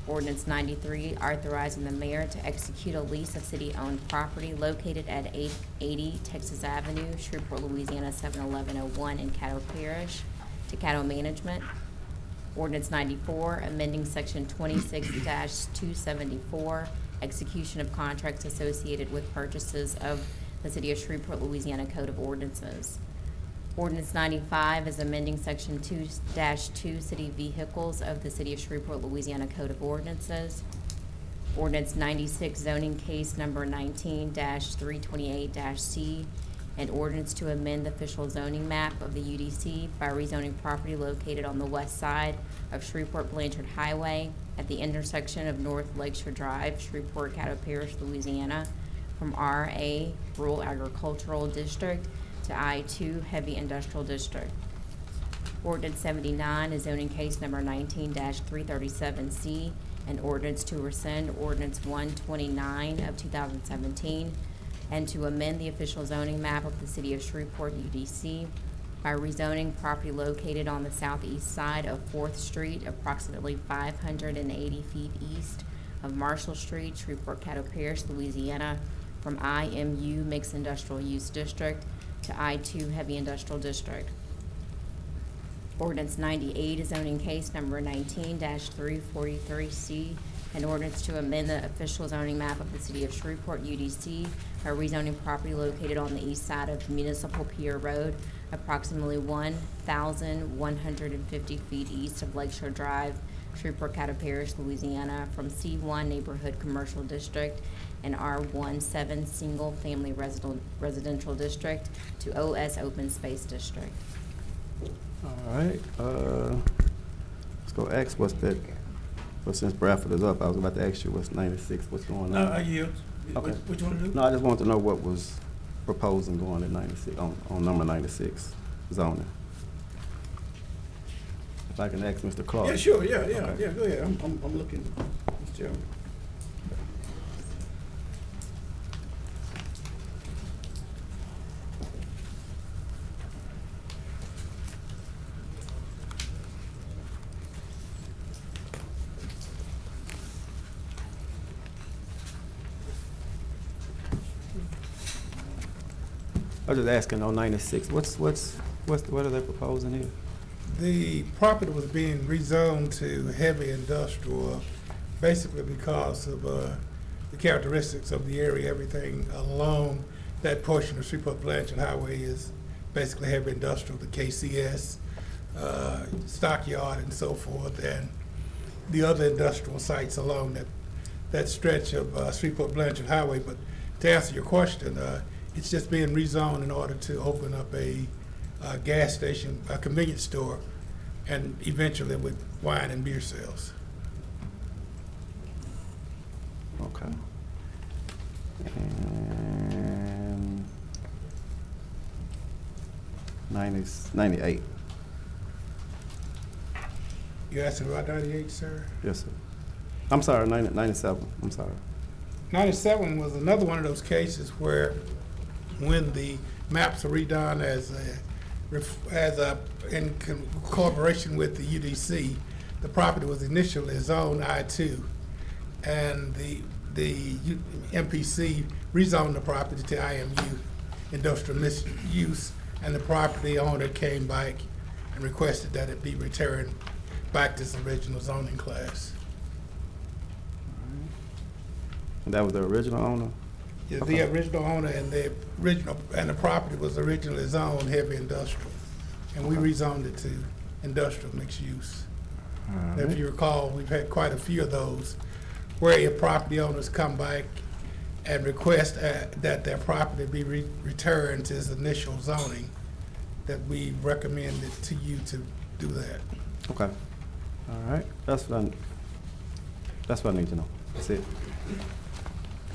Ordinance 93, authorizing the mayor to execute a lease of city-owned property located at 880 Texas Avenue, Shreveport, Louisiana 71101 in Caddo Parish to Caddo Management. Ordinance 94, amending Section 26-274, execution of contracts associated with purchases of the City of Shreveport, Louisiana Code of Ordinances. Ordinance 95 is amending Section 2-2 city vehicles of the City of Shreveport, Louisiana Code of Ordinances. Ordinance 96 zoning case number 19-328-C, an ordinance to amend the official zoning map of the UDC by rezoning property located on the west side of Shreveport Blanchard Highway at the intersection of North Lakeshore Drive, Shreveport, Caddo Parish, Louisiana, from RA Rural Agricultural District to I-2 Heavy Industrial District. Ordinance 79 is zoning case number 19-337C, an ordinance to rescind Ordinance 129 of 2017 and to amend the official zoning map of the City of Shreveport UDC by rezoning property located on the southeast side of 4th Street, approximately 580 feet east of Marshall Street, Shreveport, Caddo Parish, Louisiana, from IMU Mixed Industrial Use District to I-2 Heavy Industrial District. Ordinance 98 is zoning case number 19-343C, an ordinance to amend the official zoning map of the City of Shreveport UDC by rezoning property located on the east side of Municipal Pier Road, approximately 1,150 feet east of Lakeshore Drive, Shreveport, Caddo Parish, Louisiana, from C1 Neighborhood Commercial District and R17 Single Family Residential District to OS Open Space District. All right, let's go X, what's that? But since Bradford is up, I was about to ask you what's 96, what's going on? No, I yield. Okay. What you wanna do? No, I just wanted to know what was proposed and going at 96, on number 96 zoning. If I can ask Mr. Clark. Yeah, sure, Okay. yeah, go ahead. I'm looking, Mr. Chairman. I was just asking on 96, what are they proposing here? The property was being rezoned to heavy industrial, basically because of the characteristics of the area. Everything along that portion of Shreveport Blanchard Highway is basically heavy industrial, the KCS, stockyard and so forth, and the other industrial sites along that stretch of Shreveport Blanchard Highway. But to answer your question, it's just being rezoned in order to open up a gas station, a convenience store, and eventually with wine and beer sales. Okay. And 98. You asking about 98, sir? Yes, sir. I'm sorry, 97. I'm sorry. 97 was another one of those cases where when the maps are redone in cooperation with the UDC, the property was initially zoned I-2, and the MPC rezoned the property to IMU, industrial use, and the property owner came back and requested that it be returned back to its original zoning class. And that was the original owner? Yeah, Okay. the original owner and the property was originally zoned heavy industrial, and we rezoned it to industrial mixed use. If you recall, we've had quite a few of those where your property owners come back and request that their property be returned to its initial zoning, that we recommended to you to do that. Okay. All right. That's what I need to know. That's it.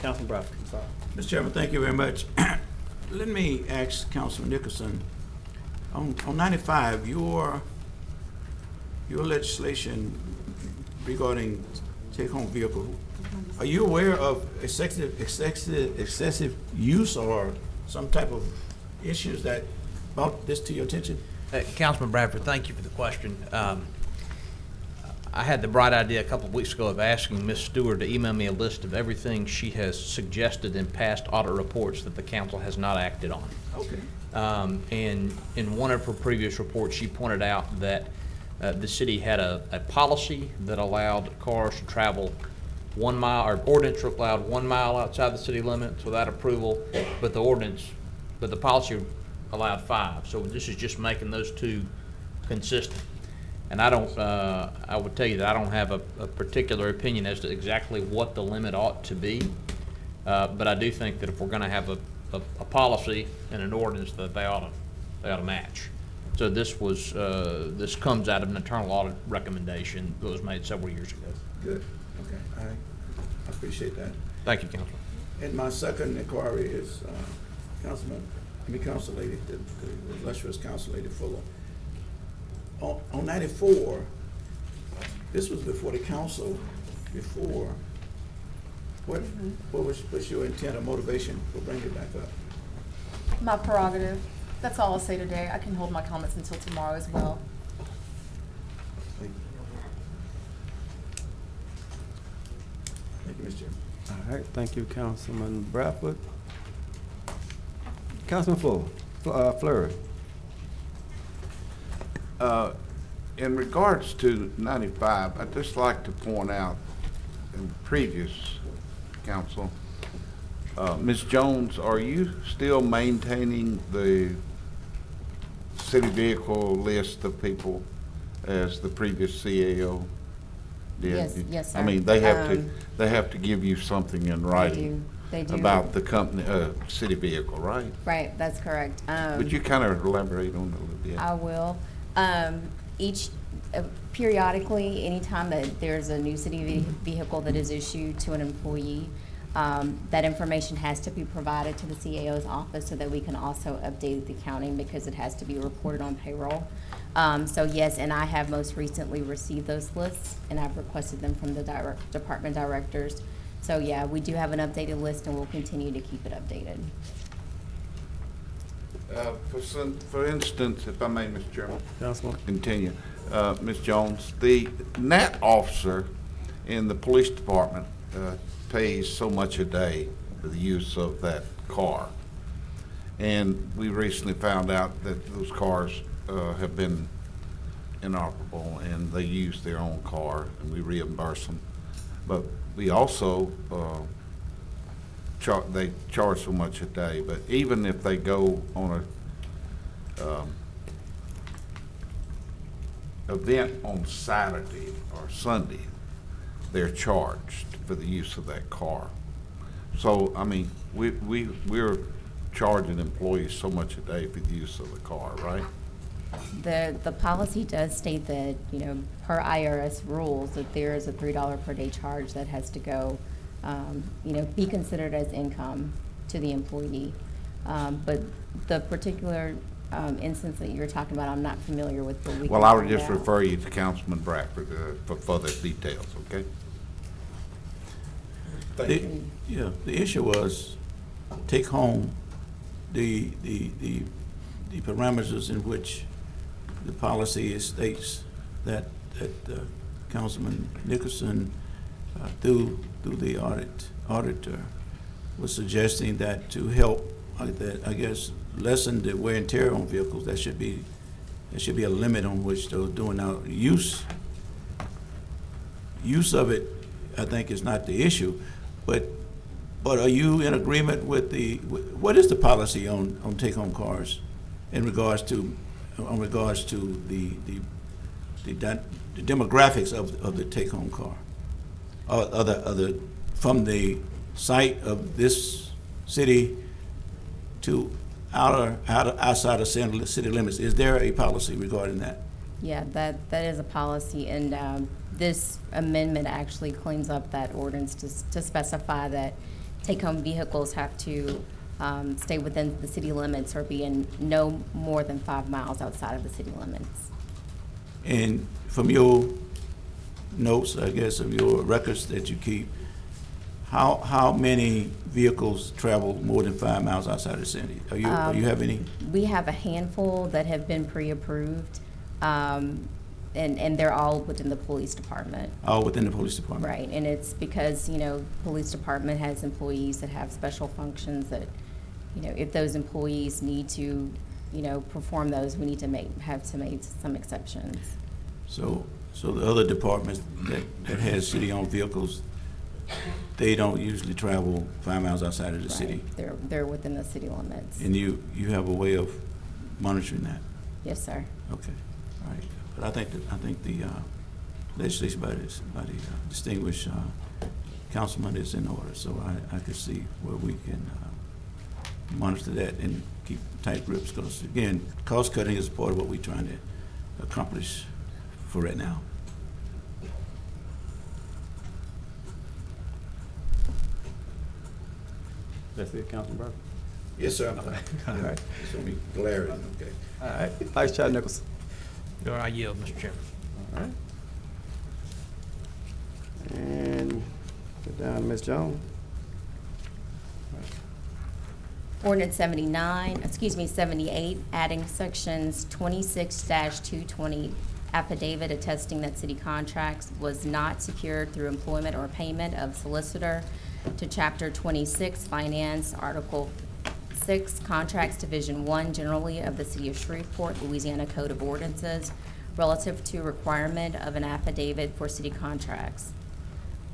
Councilman Bradford, I'm sorry. Mr. Chairman, thank you very much. Let me ask Councilman Nicholson, on 95, your legislation regarding take-home vehicle, are you aware of excessive use or some type of issues that brought this to your attention? Councilman Bradford, thank you for the question. I had the bright idea a couple of weeks ago of asking Ms. Stewart to email me a list of everything she has suggested in past audit reports that the council has not acted on. Okay. And in one of her previous reports, she pointed out that the city had a policy that allowed cars to travel 1 mile, or ordinance allowed 1 mile outside the city limits without approval, but the policy allowed 5. So this is just making those two consistent. And I would tell you that I don't have a particular opinion as to exactly what the limit ought to be. But I do think that if we're gonna have a policy and an ordinance, that they ought to match. So this comes out of an internal audit recommendation that was made several years ago. Good, okay, I appreciate that. Thank you, Councilman. And my second inquiry is, Council Lady, the illustrious Council Lady Fuller. On 94, this was before the council, what's your intent or motivation for bringing it back up? My prerogative. That's all I'll say today. I can hold my comments until tomorrow as well. Thank you, Mr. Chairman. All right, thank you, Councilman Bradford. Councilman Fleury. In regards to 95, I'd just like to point out in previous council, Ms. Jones, are you still maintaining the city vehicle list of people as the previous CAO did? Yes, sir. I mean, they have to give you something in writing. They do. About the company, city vehicle, right? Right, that's correct. Would you kind of elaborate on it a little bit? I will. periodically, anytime that there's a new city vehicle that is issued to an employee, that information has to be provided to the CAO's office so that we can also update the accounting because it has to be reported on payroll. So yes, and I have most recently received those lists, and I've requested them from the department directors. So yeah, we do have an updated list, and we'll continue to keep it updated. For instance, if I may, Mr. Chairman. Councilman. Continue. Ms. Jones, the NAT officer in the police department pays so much a day for the use of that car. And we recently found out that those cars have been inoperable and they use their own car and we reimburse them. But we also, they charge so much a day. But even if they go on a event on Saturday or Sunday, they're charged for the use of that car. So, I mean, we're charging employees so much a day for the use of the car, right? The policy does state that, you know, per IRS rules, that there is a $3 per day charge that has to go, you know, be considered as income to the employee. But the particular instance that you're talking about, I'm not familiar with. But we Well, can I would find just out. refer you to Councilman Bradford for further details, okay? Yeah, the issue was take home the parameters in which the policy states that Councilman Nicholson, through the auditor, was suggesting that to help, I guess, lessen the wear and tear on vehicles, there should be a limit on which they're doing. Now, use of it, I think, is not the issue, but are you in agreement with what is the policy on take-home cars in regards to the demographics of the take-home car? From the site of this city to outside of city limits, is there a policy regarding that? Yeah, that is a policy, and this amendment actually cleans up that ordinance to specify that take-home vehicles have to stay within the city limits or be in no more than 5 miles outside of the city limits. And from your notes, I guess, of your records that you keep, how many vehicles travel more than 5 miles outside the city? Do you have any? We have a handful that have been pre-approved, and they're all within the police department. All within the police department? Right, and it's because, you know, police department has employees that have special functions that, you know, if those employees need to, you know, perform those, we need to make some exceptions. So the other departments that has city-owned vehicles, they don't usually travel 5 miles outside of the city? They're within the city limits. And you have a way of monitoring that? Yes, sir. Okay, all right. But I think the legislation by the distinguished councilman is in order, so I could see where we can monitor that and keep tight grips, because again, cost cutting is part of what we're trying to accomplish for right now. That's it, Councilman Bradford? Yes, sir. All right. It's gonna be glaring, okay. All right, Vice Chair Nicholson. I yield, Mr. Chairman. All right. And get down to Ms. Jones. Ordinance 78, adding sections 26-220, affidavit attesting that city contracts was not secured through employment or payment of solicitor, to Chapter 26, Finance, Article 6, Contracts, Division 1, generally of the City of Shreveport, Louisiana Code of Ordinances, relative to requirement of an affidavit for city contracts.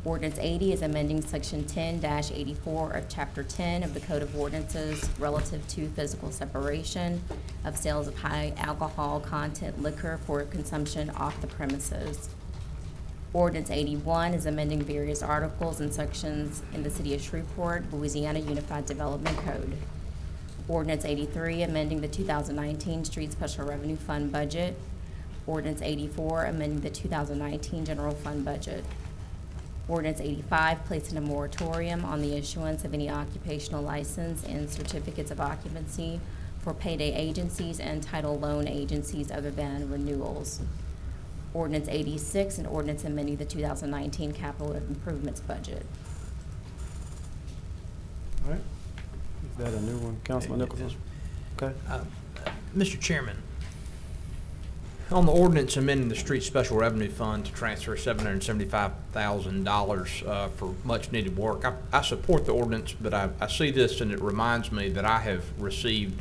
Ordinance 80 is amending Section 10-84 of Chapter 10 of the Code of Ordinances relative to physical separation of sales of high alcohol content liquor for consumption off the premises. Ordinance 81 is amending various articles and sections in the City of Shreveport, Louisiana Unified Development Code. Ordinance 83, amending the 2019 Street Special Revenue Fund budget. Ordinance 84, amending the 2019 general fund budget. Ordinance 85, placing a moratorium on the issuance of any occupational license and certificates of occupancy for payday agencies and title loan agencies other than renewals. Ordinance 86, an ordinance amending the 2019 capital improvements budget. All right. Is that a new one, Councilman Nicholson? Okay. Mr. Chairman, on the ordinance amending the street special revenue fund to transfer $775,000 for much-needed work, I support the ordinance, but I see this and it reminds me that I have received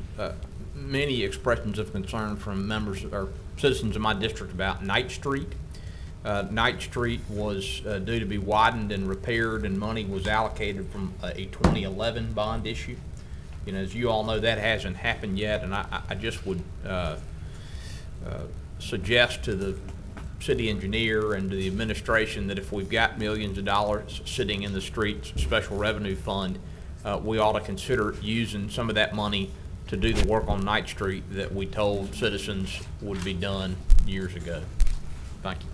many expressions of concern from members or citizens in my district about Knight Street. Knight Street was due to be widened and repaired, and money was allocated from a 2011 bond issue. You know, as you all know, that hasn't happened yet, and I just would suggest to the city engineer and to the administration that if we've got millions of dollars sitting in the streets special revenue fund, we ought to consider using some of that money to do the work on Knight Street that we told citizens would be done years ago. Thank you.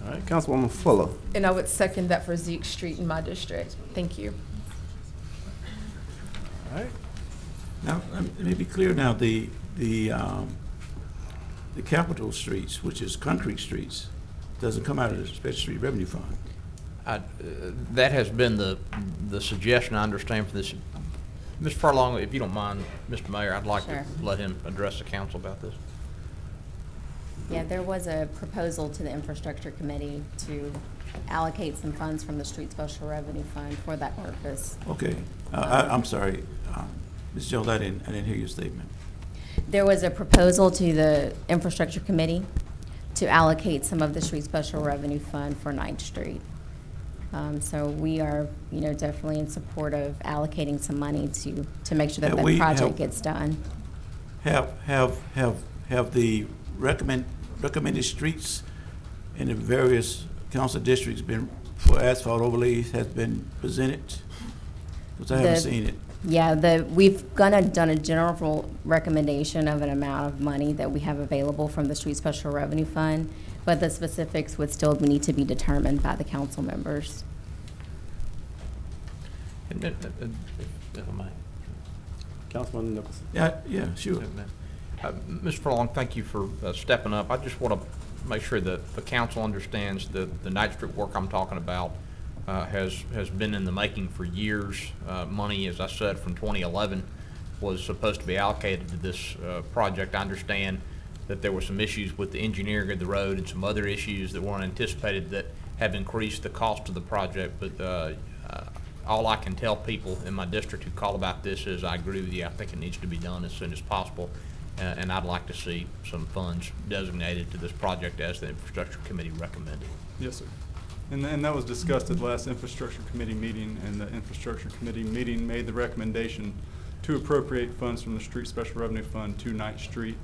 All right, Councilwoman Fuller. And I would second that for Zeke Street in my district. Thank you. All right. Now, let me be clear now, the capital streets, which is concrete streets, doesn't come out of the special street revenue fund. That has been the suggestion, I understand, for this. Mr. Furlong, if you don't mind, Mr. Mayor, I'd like Sure. to let him address the council about this. Yeah, there was a proposal to the infrastructure committee to allocate some funds from the street special revenue fund for that purpose. Okay, I'm sorry, Ms. Jones, I didn't hear your statement. There was a proposal to the infrastructure committee to allocate some of the street special revenue fund for 9th Street. So we are, definitely in support of allocating some money to make sure that that project gets done. Have the recommended streets in the various council districts been, for asphalt overlays, has been presented? Because I haven't seen it. Yeah, we've done a general recommendation of an amount of money that we have available from the street special revenue fund, but the specifics would still need to be determined by the council members. Councilman Nicholson. Yeah, sure. Mr. Furlong, thank you for stepping up. I just want to make sure that the council understands that the Knight Street work I'm talking about has been in the making for years. Money, as I said, from 2011 was supposed to be allocated to this project. I understand that there were some issues with the engineering of the road and some other issues that weren't anticipated that have increased the cost of the project. But all I can tell people in my district who call about this is I agree with you. I think it needs to be done as soon as possible. And I'd like to see some funds designated to this project as the infrastructure committee recommended. Yes, sir. And that was discussed at the last infrastructure committee meeting, and the infrastructure committee meeting made the recommendation to appropriate funds from the street special revenue fund to Knight Street.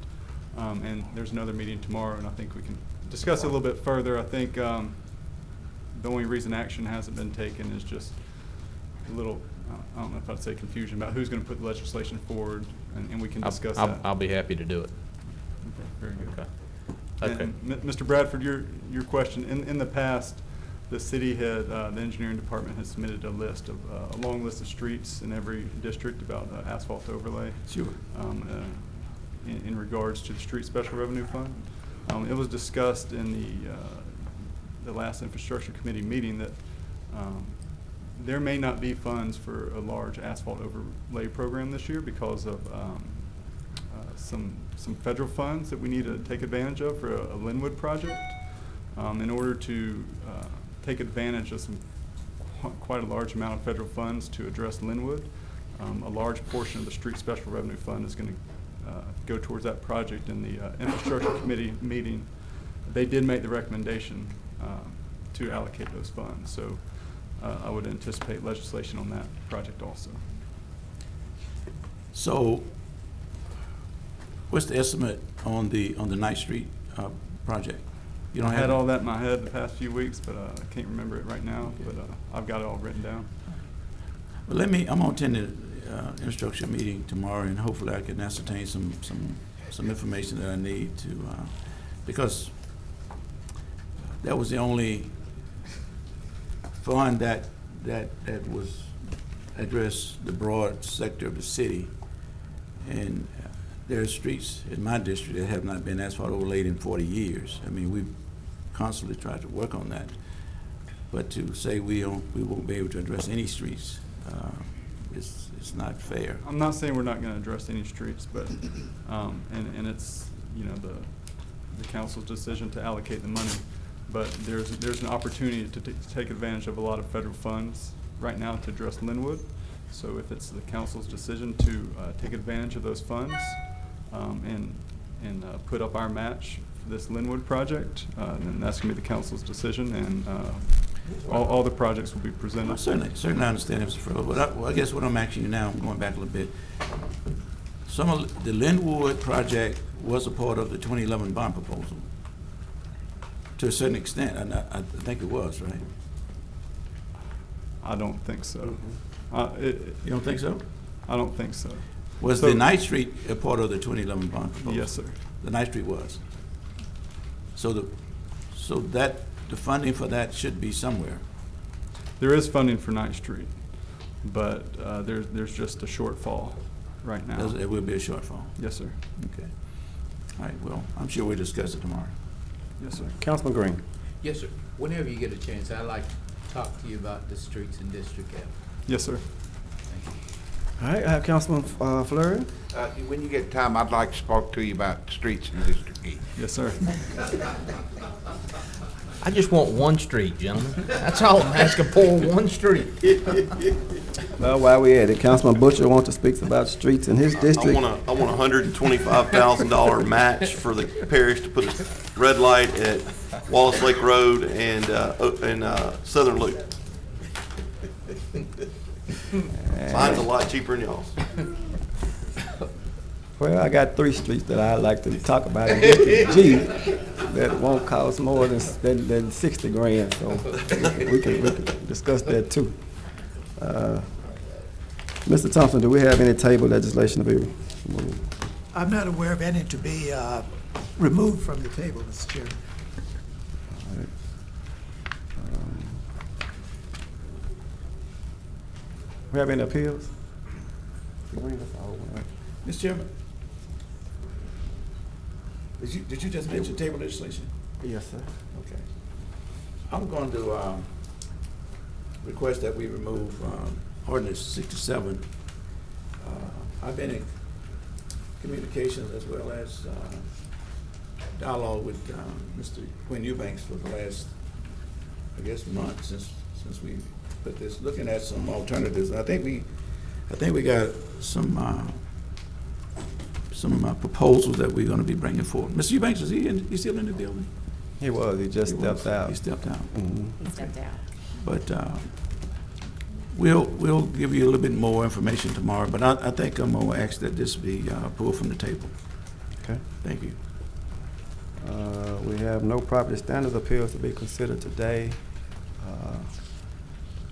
And there's another meeting tomorrow, and I think we can discuss it a little bit further. I think the only reason action hasn't been taken is just a little, I don't know if I'd say confusion about who's going to put the legislation forward, and we can discuss that. I'll be happy to do it. Okay, very good. Okay. And Mr. Bradford, your question, in the past, the city had, the engineering department has submitted a list of, a long list of streets in every district about asphalt overlay. Sure. In regards to the street special revenue fund. It was discussed in the last infrastructure committee meeting that there may not be funds for a large asphalt overlay program this year because of some federal funds that we need to take advantage of for a Linwood project. In order to take advantage of quite a large amount of federal funds to address Linwood, a large portion of the street special revenue fund is going to go towards that project. In the infrastructure committee meeting, they did make the recommendation to allocate those funds. So I would anticipate legislation on that project also. So what's the estimate on the Knight Street project? You don't I have had it? all that in my head the past few weeks, but I can't remember it right now. But I've got it all written down. Well, I'm gonna attend the infrastructure meeting tomorrow, and hopefully I can ascertain some information that I need to because that was the only fund that was addressed the broad sector of the city. And there are streets in my district that have not been asphalt overlaid in 40 years. I mean, we've constantly tried to work on that. But to say we won't be able to address any streets, it's not fair. I'm not saying we're not gonna address any streets, but, and it's, you know, the council's decision to allocate the money. But there's an opportunity to take advantage of a lot of federal funds right now to address Linwood. So if it's the council's decision to take advantage of those funds and put up our match for this Linwood project, then that's gonna be the council's decision, and all the projects will be presented. Well, certainly I understand, Mr. Furlow, but I guess what I'm asking you now, I'm going back a little bit. Some of the Linwood project was a part of the 2011 bond proposal, to a certain extent, and I think it was, right? I don't think so. You don't think so? I don't think so. Was the Ninth Street a part of the 2011 bond proposal? Yes, sir. The Ninth Street was. So the funding for that should be somewhere. There is funding for 9th Street, but there's just a shortfall right now. There will be a shortfall. Yes, sir. Okay. All right, well, I'm sure we'll discuss it tomorrow. Yes, sir. Councilman Green. Yes, sir. Whenever you get a chance, I'd like to talk to you about the streets in District F. Yes, sir. All right, I have Councilman Fleury. When you get time, I'd like to talk to you about streets in District E. Yes, sir. I just want one street, gentlemen. That's all I'm asking for, one street. Well, while we at it, Councilman Butcher wants to speak about streets in his district. I want a $125,000 match for the parish to put a red light at Wallace Lake Road and Southern Loop. Mine's a lot cheaper than y'all's. Well, I got 3 streets that I'd like to talk about in District G that won't cost more than 60 grand, so we can discuss that too. Mr. Thompson, do we have any table legislation to be removed? I'm not aware of any to be removed from the table, Mr. Chairman. All right. We have any appeals? Mr. Chairman, did you just mention table legislation? Yes, sir. Okay. I'm going to request that we remove ordinance 67. I've been in communications as well as dialogue with Mr. Quinn Eubanks for the last, I guess, month since we put this, looking at some alternatives. I think we got some proposals that we're going to be bringing forward. Mr. Eubanks, is he still in the building? He was. He just stepped out. He stepped out. He stepped out. But we'll give you a little bit more information tomorrow. But I think I'm going to ask that this be pulled from the table. Okay. Thank you. We have no property standards appeals to be considered today.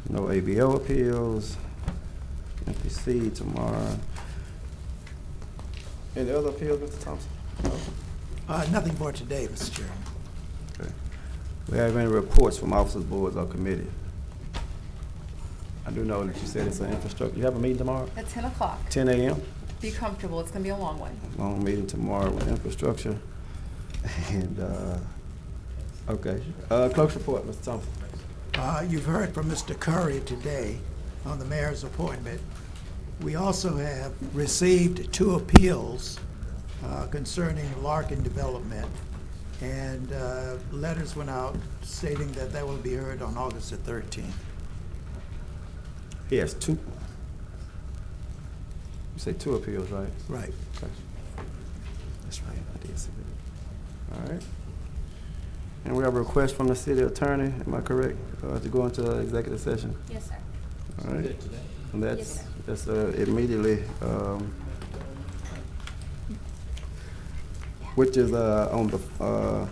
No ABO appeals. MPC tomorrow. Any other appeals, Mr. Thompson? No? Nothing more today, Mr. Chairman. Okay. We have any reports from officers, boards, or committee? I do know that you said it's an infrastructure. You have a meeting tomorrow? At 10 o'clock. 10 a.m.? Be comfortable, it's gonna be a long one. Long meeting tomorrow with infrastructure. And, okay. Clerk's report, Mr. Thompson. You've heard from Mr. Curry today on the mayor's appointment. We also have received 2 appeals concerning Larkin Development, and letters went out stating that will be heard on August the 13th. He has 2. You say 2 appeals, right? Right. Okay. That's right. I did see that. All right. And we have a request from the city attorney, am I correct, to go into executive session? Yes, sir. All right. And Yes, that's immediately, which is on the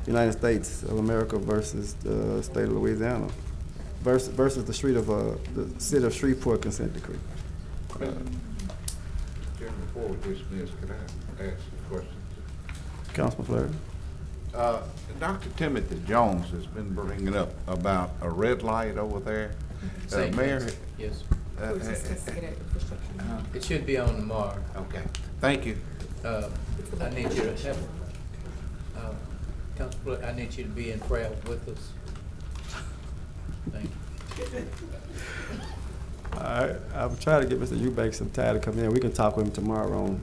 United States of America versus the state of Louisiana, versus the the city of Shreveport consent decree. Chairman, before we dismiss, could I ask a question? Councilman Fleury? Dr. Timothy Jones has been bringing up about a red light over there. Same Mayor, thing. Yes. uh, It should be on tomorrow. okay, thank you. I need you to have, Constable, I need you to be in prayer with us. Thank you. All right, I'll try to get Mr. Eubanks some time to come in. We can talk with him tomorrow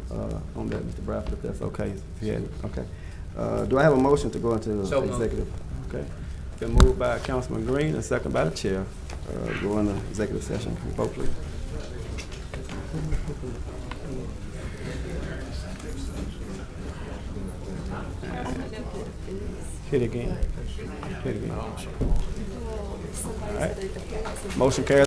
on that, Mr. Bradford, if that's okay. If he had, okay. Do I have a motion to go into So moved. executive? Okay. Been moved by Councilman Green and second by the chair. Go into executive session. Vote, please. Hit again. Hit again. All right. Motion carries.